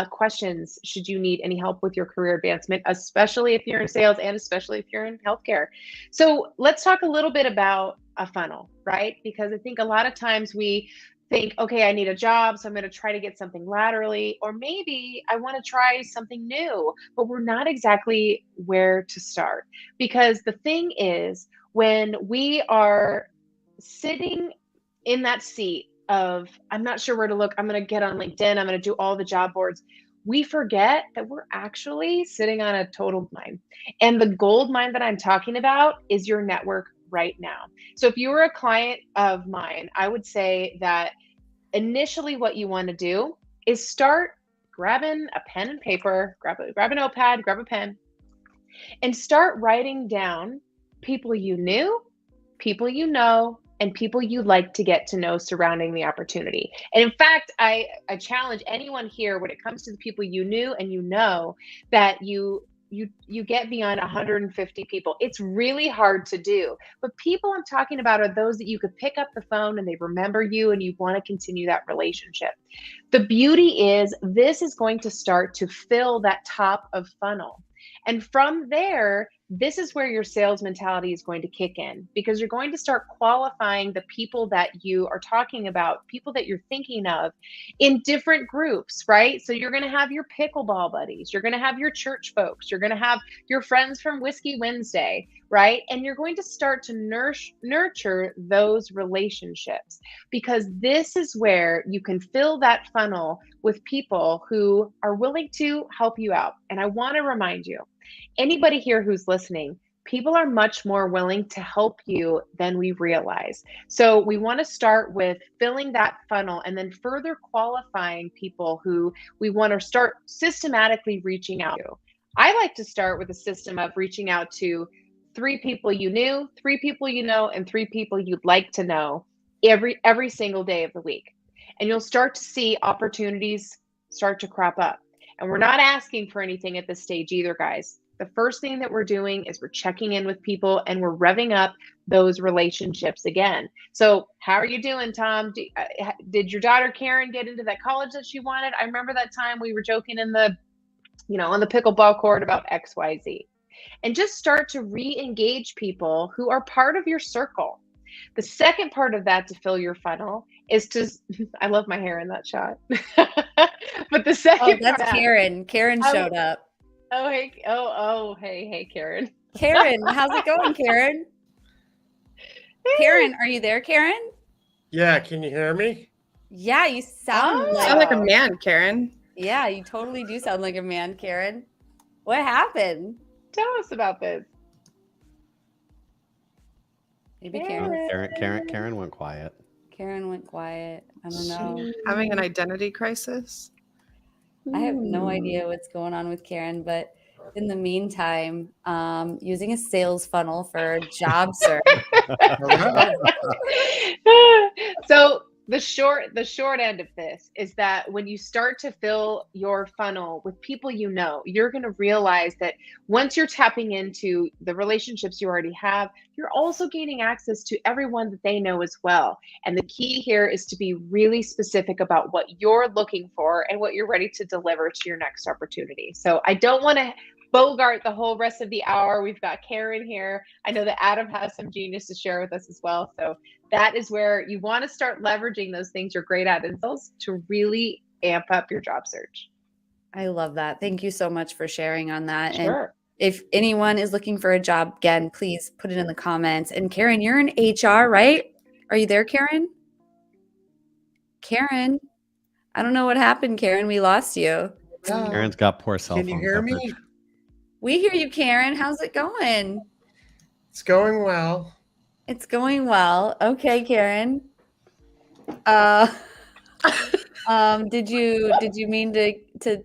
questions should you need any help with your career advancement, especially if you're in sales and especially if you're in healthcare. So let's talk a little bit about a funnel, right? Because I think a lot of times we think, okay, I need a job, so I'm going to try to get something laterally, or maybe I want to try something new, but we're not exactly where to start. Because the thing is, when we are sitting in that seat of, I'm not sure where to look, I'm going to get on LinkedIn, I'm going to do all the job boards, we forget that we're actually sitting on a total mine. And the gold mine that I'm talking about is your network right now. So if you were a client of mine, I would say that initially what you want to do is start grabbing a pen and paper, grab a notepad, grab a pen, and start writing down people you knew, people you know, and people you'd like to get to know surrounding the opportunity. And in fact, I challenge anyone here, when it comes to the people you knew and you know, that you get beyond 150 people. It's really hard to do, but people I'm talking about are those that you could pick up the phone and they remember you and you want to continue that relationship. The beauty is, this is going to start to fill that top of funnel. And from there, this is where your sales mentality is going to kick in, because you're going to start qualifying the people that you are talking about, people that you're thinking of, in different groups, right? So you're going to have your pickleball buddies, you're going to have your church folks, you're going to have your friends from Whiskey Wednesday, right? And you're going to start to nurture those relationships, because this is where you can fill that funnel with people who are willing to help you out. And I want to remind you, anybody here who's listening, people are much more willing to help you than we realize. So we want to start with filling that funnel and then further qualifying people who we want to start systematically reaching out to. I like to start with a system of reaching out to 3 people you knew, 3 people you know, and 3 people you'd like to know every single day of the week. And you'll start to see opportunities start to crop up. And we're not asking for anything at this stage either, guys. The first thing that we're doing is we're checking in with people and we're revving up those relationships again. So how are you doing, Tom? Did your daughter Karen get into that college that she wanted? I remember that time we were joking in the, on the pickleball court about XYZ. And just start to re-engage people who are part of your circle. The second part of that to fill your funnel is to, I love my hair in that shot. But the second that's part, Karen. Karen showed up. Oh, hey. Hey, Karen. Karen, how's it going, Karen? Karen, are you there, Karen? Yeah, can you hear me? Yeah, you sound like a man, Karen. Yeah, you totally do sound like a man, Karen. What happened? Tell us about this. Maybe Karen. Karen went quiet. Karen went quiet. I don't know. Having an identity crisis? I have no idea what's going on with Karen, but in the meantime, using a sales funnel for a job search. So the short end of this is that when you start to fill your funnel with people you know, you're going to realize that once you're tapping into the relationships you already have, you're also gaining access to everyone that they know as well. And the key here is to be really specific about what you're looking for and what you're ready to deliver to your next opportunity. So I don't want to bogart the whole rest of the hour. We've got Karen here. I know that Adam has some genius to share with us as well. So that is where you want to start leveraging those things you're great at in sales to really amp up your job search. I love that. Thank you so much for sharing on that. Sure. And if anyone is looking for a job, again, please put it in the comments. And Karen, you're in HR, right? Are you there, Karen? Karen, I don't know what happened, Karen. We lost you. Karen's got poor cell phone Can you hear coverage. me? We hear you, Karen. How's it going? It's going well. It's going well. Okay, Karen. Did you mean to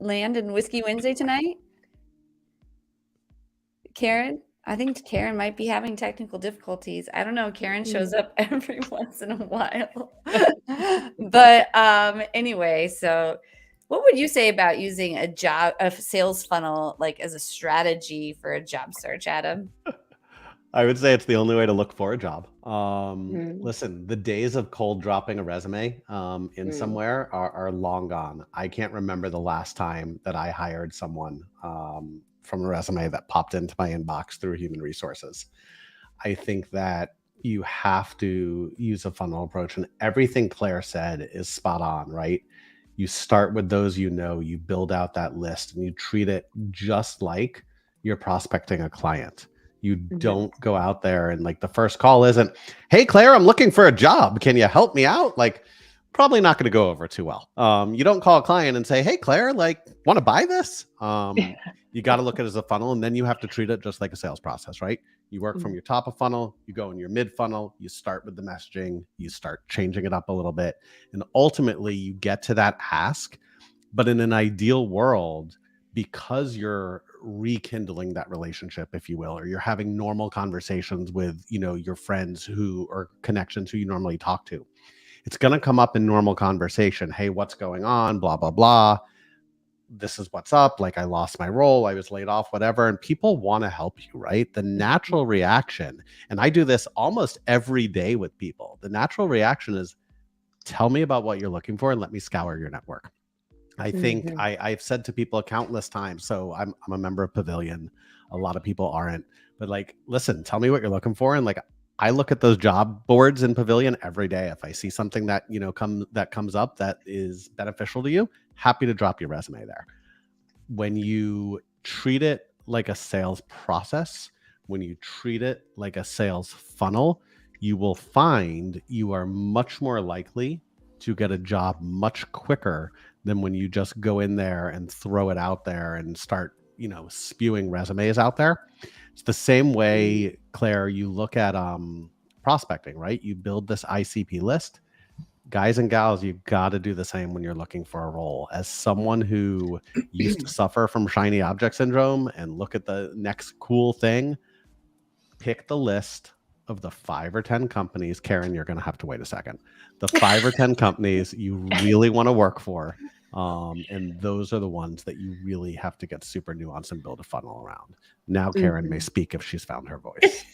land in Whiskey Wednesday tonight? Karen? I think Karen might be having technical difficulties. I don't know. Karen shows up every once in a while. But anyway, so what would you say about using a sales funnel like as a strategy for a job search, Adam? I would say it's the only way to look for a job. Listen, the days of cold dropping a resume in somewhere are long gone. I can't remember the last time that I hired someone from a resume that popped into my inbox through human resources. I think that you have to use a funnel approach. And everything Claire said is spot on, right? You start with those you build out that list, and you treat it just like you're prospecting a client. You don't go out there and like the first call isn't, hey, Claire, I'm looking for a job. Can you help me out? Like, probably not going to go over too well. You don't call a client and say, hey, Claire, like, want to buy this? You got to look at it as a funnel, and then you have to treat it just like a sales process, right? You work from your top of funnel, you go in your mid funnel, you start with the messaging, you start changing it up a little bit, and ultimately you get to that ask. But in an ideal world, because you're rekindling that relationship, if you will, or you're having normal conversations with, your friends who or connections who you normally talk to, it's going to come up in normal conversation. Hey, what's going on? Blah, blah, blah. This is what's up. Like, I lost my role. I was laid off, whatever. And people want to help you, right? The natural reaction, and I do this almost every day with people. The natural reaction is, tell me about what you're looking for and let me scour your network. I think I've said to people countless times, so I'm a member of Pavilion. A lot of people aren't, but like, listen, tell me what you're looking for. And like, I look at those job boards in Pavilion every day. If I see something that, comes up that is beneficial to you, happy to drop your resume there. When you treat it like a sales process, when you treat it like a sales funnel, you will find you are much more likely to get a job much quicker than when you just go in there and throw it out there and start, spewing resumes out there. It's the same way, Claire, you look at prospecting, right? You build this ICP list. Guys and gals, you've got to do the same when you're looking for a role. As someone who used to suffer from shiny object syndrome and look at the next cool thing, pick the list of the 5 or 10 companies. Karen, you're going to have to wait a second. The 5 or 10 companies you really want to work for. And those are the ones that you really have to get super nuanced and build a funnel around. Now Karen may speak if she's found her voice.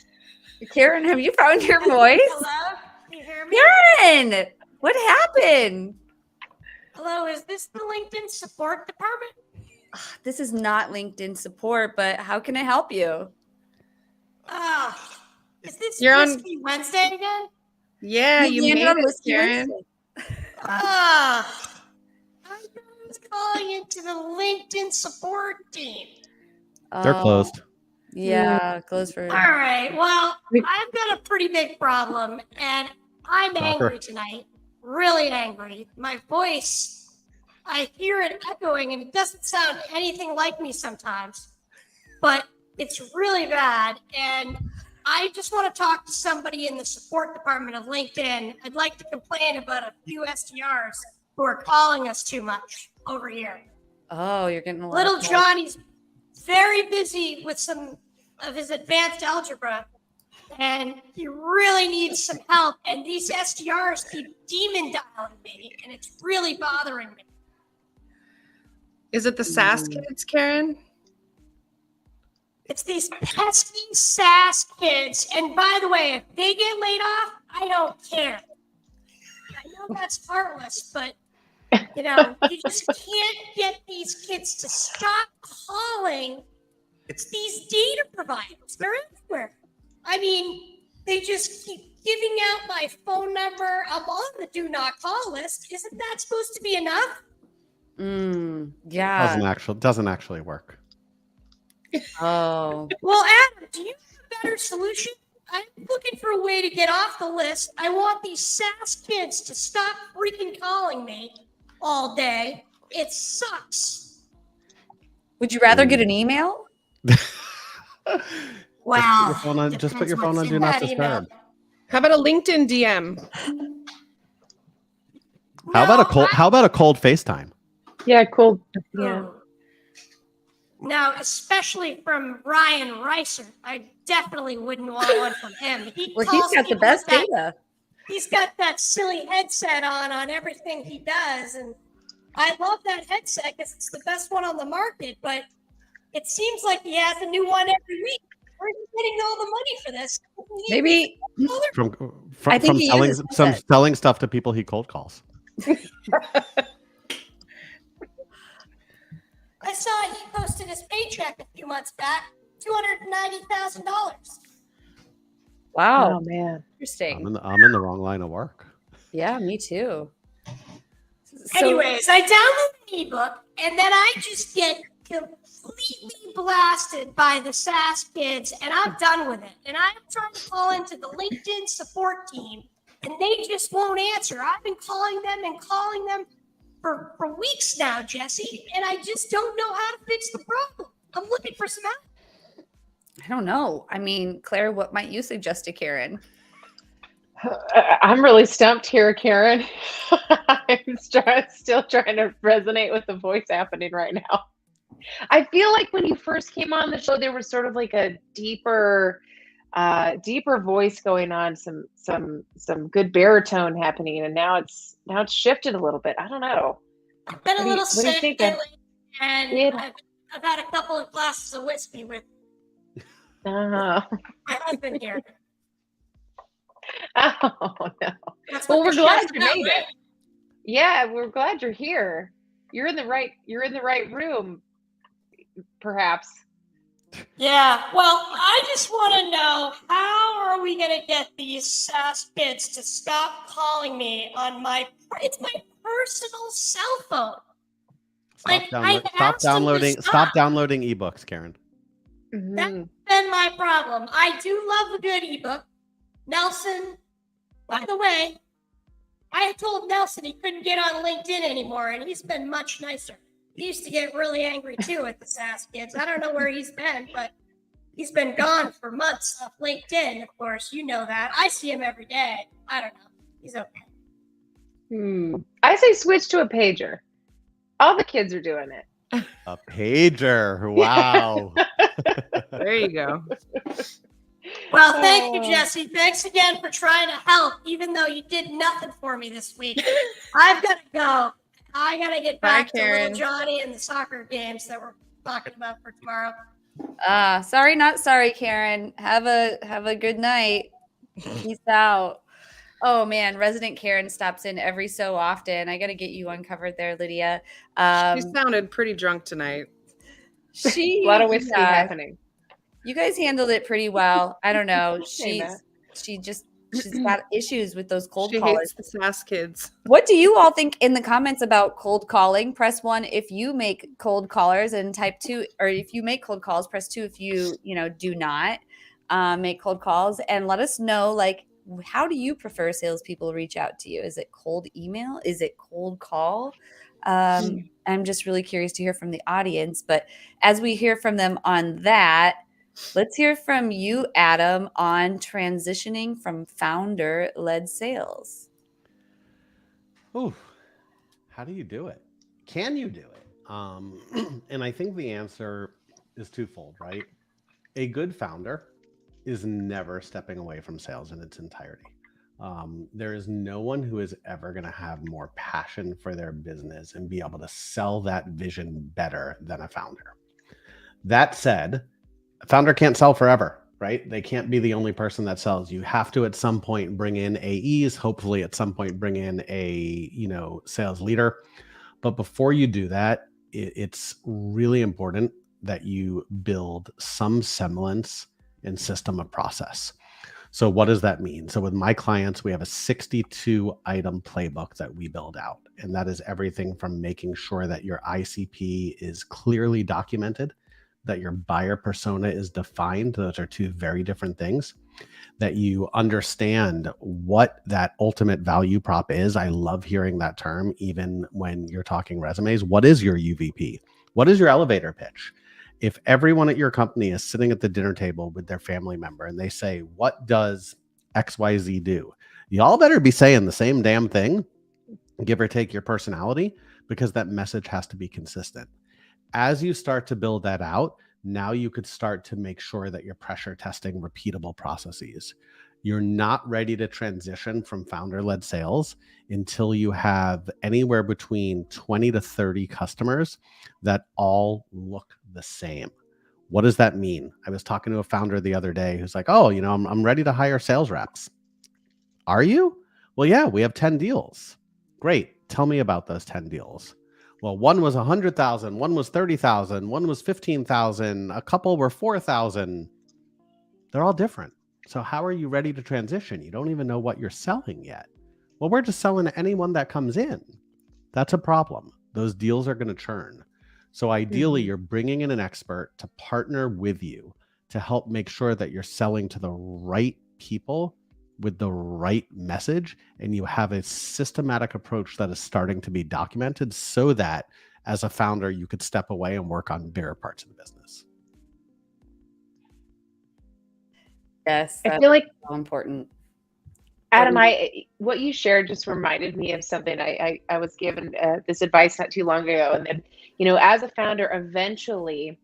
Karen, have you found your voice? Hello? Can you hear me? Karen, what happened? Hello, is this the LinkedIn support department? This is not LinkedIn support, but how can I help you? Is this You're on- Whiskey Wednesday again? Yeah, you made landed on it, Whiskey Karen. Wednesday. I was calling into the LinkedIn support team. They're Oh, closed. Yeah, closed for. All right, well, I've got a pretty big problem, and I'm angry tonight. Really angry. My voice, I hear it echoing, and it doesn't sound anything like me sometimes, but it's really bad, and I just want to talk to somebody in the support department of LinkedIn. I'd like to complain about a few SDRs who are calling us too much over here. Oh, you're getting a lot Little of calls. Johnny's very busy with some of his advanced algebra, and he really needs some help. And these SDRs keep demon dialing me, and it's really bothering me. Is it the SAS kids, Karen? It's these pesky SAS kids. And by the way, if they get laid off, I don't care. I know that's heartless, but you just can't get these kids to stop calling these data providers. They're everywhere. I mean, they just keep giving out my phone number. I'm on the do not call list. Isn't that supposed to be enough? Yeah. Doesn't actually work. Oh. Well, Adam, do you have a better solution? I'm looking for a way to get off the list. I want these SAS kids to stop freaking calling me all day. It sucks. Would you rather get an email? Wow. Just put your phone on do not disturb. How about a LinkedIn DM? How about a cold FaceTime? Yeah, cool. Yeah. Now, especially from Ryan Reiser, I definitely wouldn't want one from him. He's got the best data. He's got that silly headset on everything he does, and I love that headset because it's the best one on the market, but it seems like he has a new one every week. Where's he getting all the money for this? Maybe from selling stuff to people he cold calls. I saw he posted his paycheck a few months back, $290,000. Wow. Oh man. Interesting. I'm in the wrong line of work. Yeah, me too. So, Anyways, I download an ebook and then I just get completely blasted by the SAS kids and I'm done with it. And I'm trying to call into the LinkedIn support team and they just won't answer. I've been calling them for weeks now, Jesse, and I just don't know how to fix the problem. I'm looking for some help. I don't know. I mean, Claire, what might you suggest to Karen? I'm really stumped here, Karen. I'm still trying to resonate with the voice happening right now. I feel like when you first came on the show, there was sort of like a deeper voice going on, some good baritone happening, and now it's shifted a little bit. I don't know. I've been a little sick lately, and Yeah. I've had a couple of glasses of whiskey with Oh, my husband here. oh no. That's Well, what we're the glad show's you about, made right? it. Yeah, we're glad you're here. You're in the right room, perhaps. Yeah, well, I just want to know, how are we going to get these SAS kids to stop calling me on it's my personal cell phone. Stop downloading ebooks, Karen. That's been my problem. I do love a good ebook. Nelson, by the way, I told Nelson he couldn't get on LinkedIn anymore, and he's been much nicer. He used to get really angry too at the SAS kids. I don't know where he's been, but he's been gone for months off LinkedIn, of course. You know that. I see him every day. I don't know. He's okay. I say switch to a pager. All the kids are doing it. A pager. Wow. There you go. Well, thank you, Jesse. Thanks again for trying to help, even though you did nothing for me this week. I've got to go. I got to get back to little Johnny and the soccer games that we're talking about for tomorrow. Sorry, not sorry, Karen. Have a good night. Peace out. Oh man, resident Karen stops in every so often. I got to get you uncovered there, Lydia. She sounded pretty drunk tonight. A lot of whiskey happening. You guys handled it pretty well. I don't know. She's got issues with those cold She callers. hates the SAS kids. What do you all think in the comments about cold calling? Press 1 if you make cold callers, and type 2, or if you make cold calls, press 2 if you do not make cold calls, and let us know, like, how do you prefer salespeople reach out to you? Is it cold email? Is it cold call? I'm just really curious to hear from the audience. But as we hear from them on that, let's hear from you, Adam, on transitioning from founder-led sales. Oh, how do you do it? Can you do it? And I think the answer is twofold, right? A good founder is never stepping away from sales in its entirety. There is no one who is ever going to have more passion for their business and be able to sell that vision better than a founder. That said, a founder can't sell forever, right? They can't be the only person that sells. You have to at some point bring in AEs, hopefully at some point bring in a sales leader. But before you do that, it's really important that you build some semblance and system of process. So what does that mean? So with my clients, we have a 62 item playbook that we build out. And that is everything from making sure that your ICP is clearly documented, that your buyer persona is defined. Those are two very different things. That you understand what that ultimate value prop is. I love hearing that term, even when you're talking resumes. What is your UVP? What is your elevator pitch? If everyone at your company is sitting at the dinner table with their family member and they say, what does XYZ do? Y'all better be saying the same damn thing, give or take your personality, because that message has to be consistent. As you start to build that out, now you could start to make sure that you're pressure testing repeatable processes. You're not ready to transition from founder-led sales until you have anywhere between 20 to 30 customers that all look the same. What does that mean? I was talking to a founder the other day who's like, oh, I'm ready to hire sales reps. Are you? Well, yeah, we have 10 deals. Great. Tell me about those 10 deals. Well, one was 100,000, one was 30,000, one was 15,000, a couple were 4,000. They're all different. So how are you ready to transition? You don't even know what you're selling yet. Well, we're just selling to anyone that comes in. That's a problem. Those deals are going to churn. So ideally, you're bringing in an expert to partner with you to help make sure that you're selling to the right people with the right message, and you have a systematic approach that is starting to be documented so that as a founder, you could step away and work on bigger parts of the business. Yes, I that's feel like, so important. Adam, what you shared just reminded me of something. I was given this advice not too long ago, and then, as a founder, eventually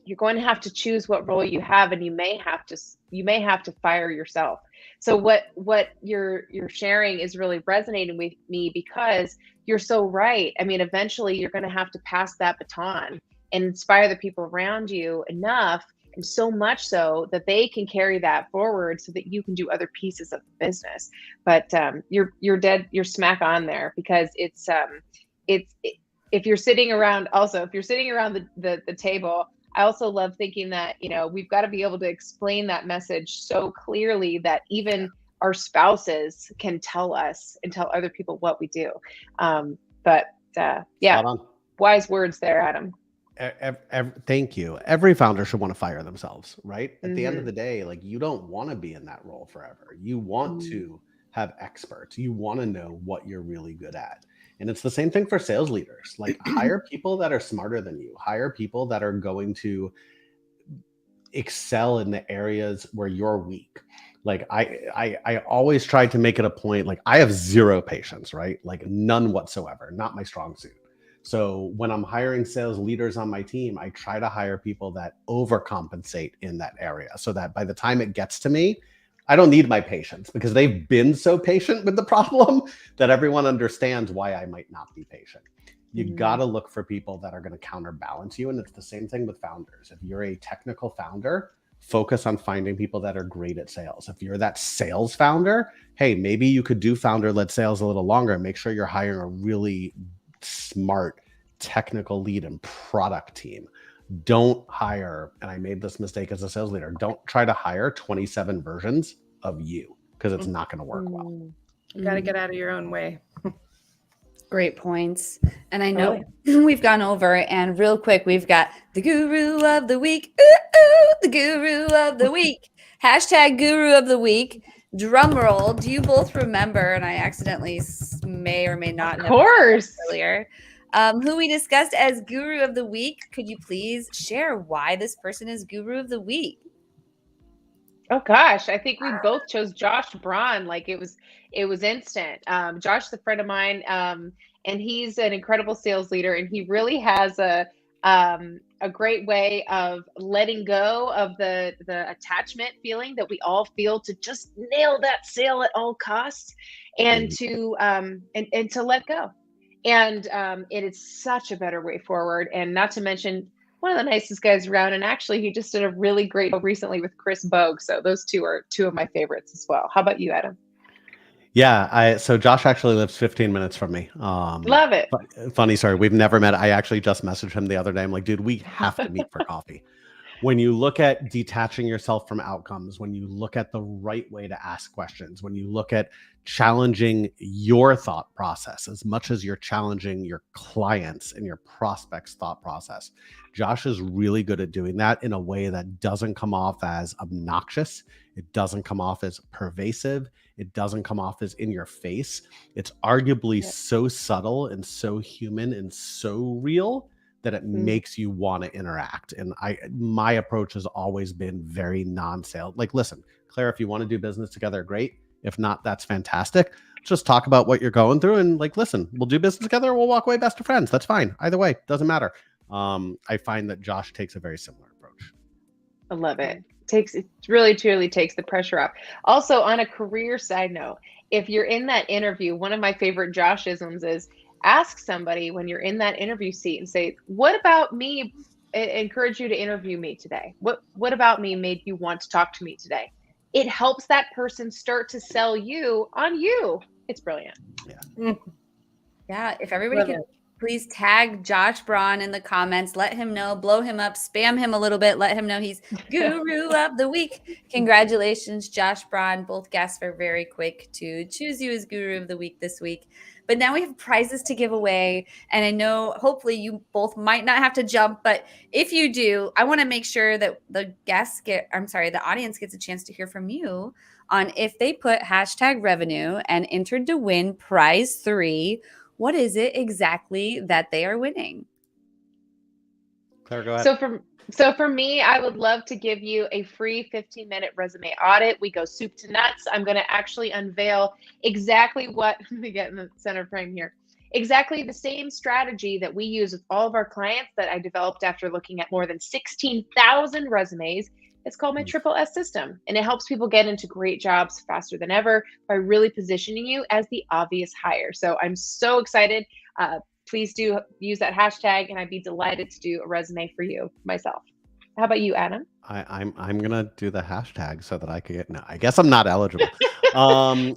you're going to have to choose what role you have, and you may have to fire yourself. So what you're sharing is really resonating with me, because you're so right. I mean, eventually you're going to have to pass that baton and inspire the people around you enough, and so much so that they can carry that forward so that you can do other pieces of the business. But you're smack on there, because if you're sitting around the table, I also love thinking that, we've got to be able to explain that message so clearly that even our spouses can tell us and tell other people what we do. Yeah, wise words there, Adam. Thank you. Every founder should want to fire themselves, right? At the end of the day, like, you don't want to be in that role forever. You want to have experts. You want to know what you're really good at. And it's the same thing for sales leaders. Like, hire people that are smarter than you. Hire people that are going to excel in the areas where you're weak. Like, I always try to make it a point. Like, I have zero patience, right? Like, none whatsoever. Not my strong suit. So when I'm hiring sales leaders on my team, I try to hire people that overcompensate in that area, so that by the time it gets to me, I don't need my patience, because they've been so patient with the problem that everyone understands why I might not be patient. You got to look for people that are going to counterbalance you. And it's the same thing with founders. If you're a technical founder, focus on finding people that are great at sales. If you're that sales founder, hey, maybe you could do founder-led sales a little longer. Make sure you're hiring a really smart technical lead and product team. Don't hire, and I made this mistake as a sales leader, don't try to hire 27 versions of you, because it's not going to work well. You got to get out of your own way. Great points. And I know we've gone over, and real quick, we've got the guru of the week. The guru of the week. Hashtag guru of the week. Drum roll. Do you both remember, and I accidentally may or may not have earlier, who we discussed as guru of the week? Could you please share why this person is guru of the week? Oh gosh, I think we both chose Josh Braun. Like, it was instant. Josh is a friend of mine, and he's an incredible sales leader, and he really has a great way of letting go of the attachment feeling that we all feel to just nail that sale at all costs, and to let go. And it is such a better way forward. And not to mention, one of the nicest guys around. And actually, he just did a really great show recently with Chris Bogue. So those two are two of my favorites as well. How about you, Adam? Yeah, so Josh actually lives 15 minutes from me. Love it. Funny story. We've never met. I actually just messaged him the other day. I'm like, dude, we have to meet for coffee. When you look at detaching yourself from outcomes, when you look at the right way to ask questions, when you look at challenging your thought process as much as you're challenging your clients and your prospects' thought process, Josh is really good at doing that in a way that doesn't come off as obnoxious. It doesn't come off as pervasive. It doesn't come off as in your face. It's arguably so subtle and so human and so real that it makes you want to interact. And my approach has always been very non-sale. Like, listen, Claire, if you want to do business together, great. If not, that's fantastic. Just talk about what you're going through and, like, listen, we'll do business together. We'll walk away best of friends. That's fine. Either way, doesn't matter. I find that Josh takes a very similar approach. I love it. It really truly takes the pressure off. Also, on a career side note, if you're in that interview, one of my favorite Josh-isms is ask somebody when you're in that interview seat and say, what about me encourage you to interview me today? What about me made you want to talk to me today? It helps that person start to sell you on you. It's brilliant. Yeah. If everybody could please tag Josh Braun in the comments. Let him know, blow him up, spam him a little bit. Let him know he's Guru of the Week. Congratulations, Josh Braun. Both guests were very quick to choose you as Guru of the Week this week. But now we have prizes to give away. And I know hopefully you both might not have to jump, but if you do, I want to make sure that the audience gets a chance to hear from you on if they put hashtag revenue and entered to win prize 3. What is it exactly that they are winning? Claire, go ahead. So for me, I would love to give you a free 15-minute resume audit. We go soup to nuts. I'm going to actually unveil exactly what, let me get in the center frame here, exactly the same strategy that we use with all of our clients that I developed after looking at more than 16,000 resumes. It's called my Triple S system, and it helps people get into great jobs faster than ever by really positioning you as the obvious hire. So I'm so excited. Please do use that hashtag, and I'd be delighted to do a resume for you myself. How about you, Adam? I'm gonna do the hashtag so that I could get. No, I guess I'm not eligible. I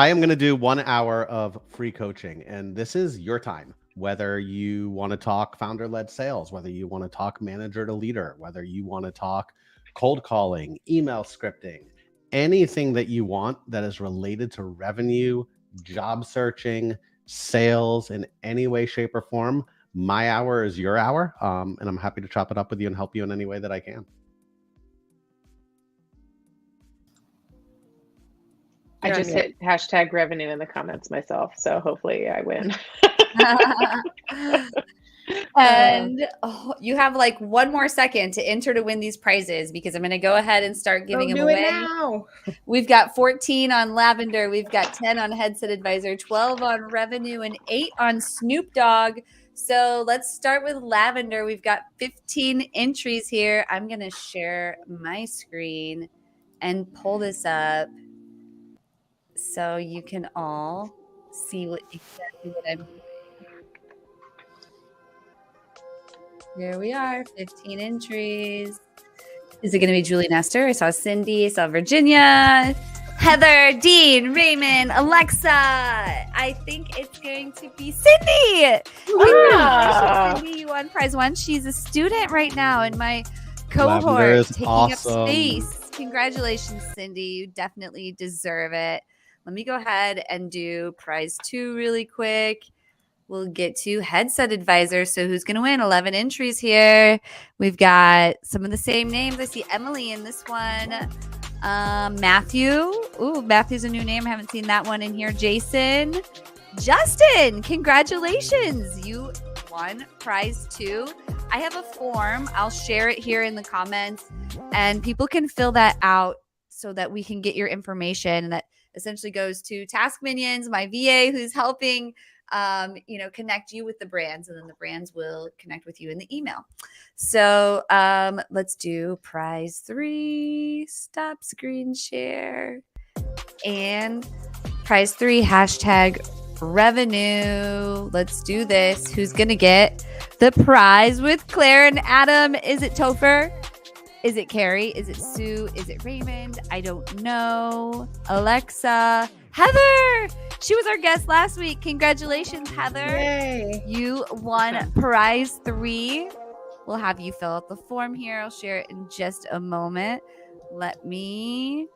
am gonna do 1 hour of free coaching, and this is your time. Whether you want to talk founder-led sales, whether you want to talk manager to leader, whether you want to talk cold calling, email scripting, anything that you want that is related to revenue, job searching, sales in any way, shape, or form. My hour is your hour, and I'm happy to chop it up with you and help you in any way that I can. I just hit hashtag revenue in the comments myself, so hopefully I win. And you have like 1 more second to enter to win these prizes, because I'm going to go ahead and start giving them away. Now. We've got 14 on Lavender. We've got 10 on Headset Advisor, 12 on Revenue, and 8 on Snoop Dogg. So let's start with Lavender. We've got 15 entries here. I'm going to share my screen and pull this up so you can all see exactly what I'm doing. Here we are, 15 entries. Is it going to be Julie Nestor? I saw Cindy, I saw Virginia, Heather, Dean, Raymond, Alexa. I think it's going to be Cindy. Congratulations, Cindy. You won prize 1. She's a student right now in my cohort, taking up space. Congratulations, Cindy. You definitely deserve it. Let me go ahead and do prize 2 really quick. We'll get to Headset Advisor. So who's going to win? 11 entries here. We've got some of the same names. I see Emily in this one. Matthew. Ooh, Matthew's a new name. I haven't seen that one in here. Jason. Justin, congratulations. You won prize 2. I have a form. I'll share it here in the comments, and people can fill that out so that we can get your information. And that essentially goes to Task Minions, my VA, who's helping connect you with the brands, and then the brands will connect with you in the email. So let's do prize 3. Stop screen share. And prize 3, hashtag revenue. Let's do this. Who's going to get the prize with Claire and Adam? Is it Topher? Is it Carrie? Is it Sue? Is it Raymond? I don't know. Alexa. Heather! She was our guest last week. Congratulations, Heather. Yay. You won prize 3. We'll have you fill out the form here. I'll share it in just a moment. Let me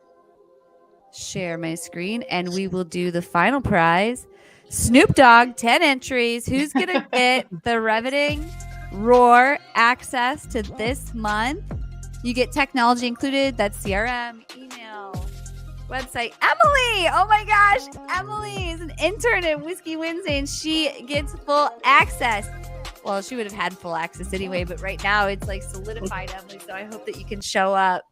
share my screen, and we will do the final prize. Snoop Dogg, 10 entries. Who's going to get the Riveting Roar access to this month? You get technology included. That's CRM, email, website. Emily! Oh my gosh. Emily is an intern at Whiskey Wednesday, and she gets full access. Well, she would have had full access anyway, but right now it's like solidified, Emily. So I hope that you can show up.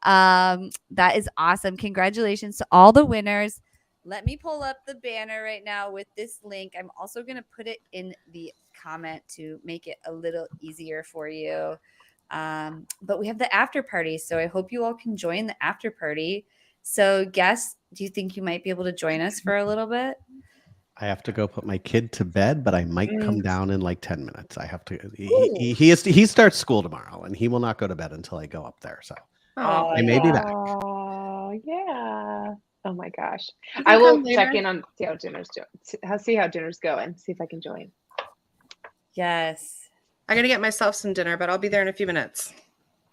That is awesome. Congratulations to all the winners. Let me pull up the banner right now with this link. I'm also going to put it in the comment to make it a little easier for you. But we have the after party, so I hope you all can join the after party. So guests, do you think you might be able to join us for a little bit? I have to go put my kid to bed, but I might come down in like 10 minutes. I have to. He starts school tomorrow, and he will not go to bed until I go up there. So I may be back. Oh yeah. Oh my gosh. I will check in on see how dinner's going. See how dinner's going. See if I can join. Yes. I got to get myself some dinner, but I'll be there in a few minutes.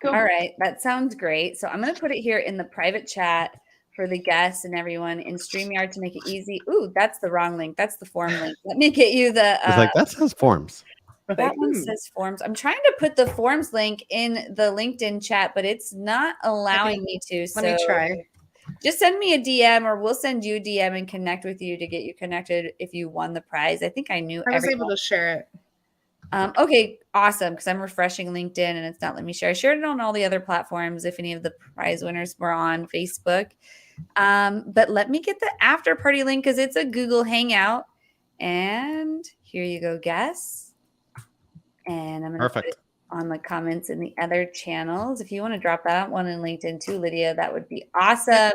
Cool. All right. That sounds great. So I'm going to put it here in the private chat for the guests and everyone in StreamYard to make it easy. Ooh, that's the wrong link. That's the form link. Let me get you the It's like that says forms. that one says forms. I'm trying to put the forms link in the LinkedIn chat, but it's not allowing me to. Let me try. Just send me a DM or we'll send you a DM and connect with you to get you connected if you won the prize. I think I knew I was able to share it. Okay, awesome. Because I'm refreshing LinkedIn and it's not letting me share. I shared it on all the other platforms if any of the prize winners were on Facebook. But let me get the after party link because it's a Google Hangout. And here you go, guess. And I'm going to put it on the comments in the other channels. If you want to drop that one in LinkedIn too, Lydia, that would be awesome.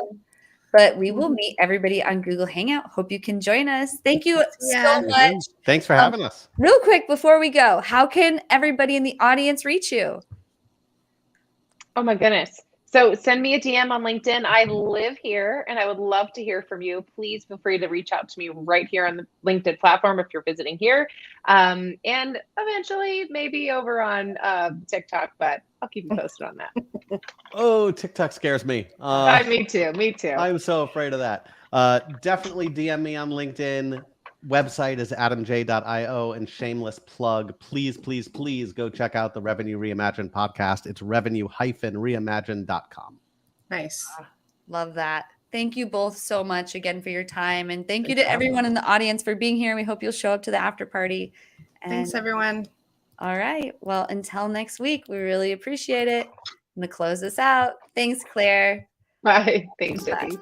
But we will meet everybody on Google Hangout. Hope you can join us. Thank you so much. Thanks for having us. Real quick before we go, how can everybody in the audience reach you? Oh my goodness. So send me a DM on LinkedIn. I live here and I would love to hear from you. Please feel free to reach out to me right here on the LinkedIn platform if you're visiting here. And eventually maybe over on TikTok, but I'll keep you posted on that. Oh, TikTok scares me. Me too. Me too. I'm so afraid of that. Definitely DM me on LinkedIn. Website is adamj.io, and shameless plug. Please, please, please go check out the Revenue Reimagined podcast. It's revenue-reimagined.com. Nice. Love that. Thank you both so much again for your time. And thank you to everyone in the audience for being here. We hope you'll show up to the after party. And thanks, everyone. All right. Well, until next week, we really appreciate it. I'm going to close this out. Thanks, Claire. Bye. Thanks, Jesse.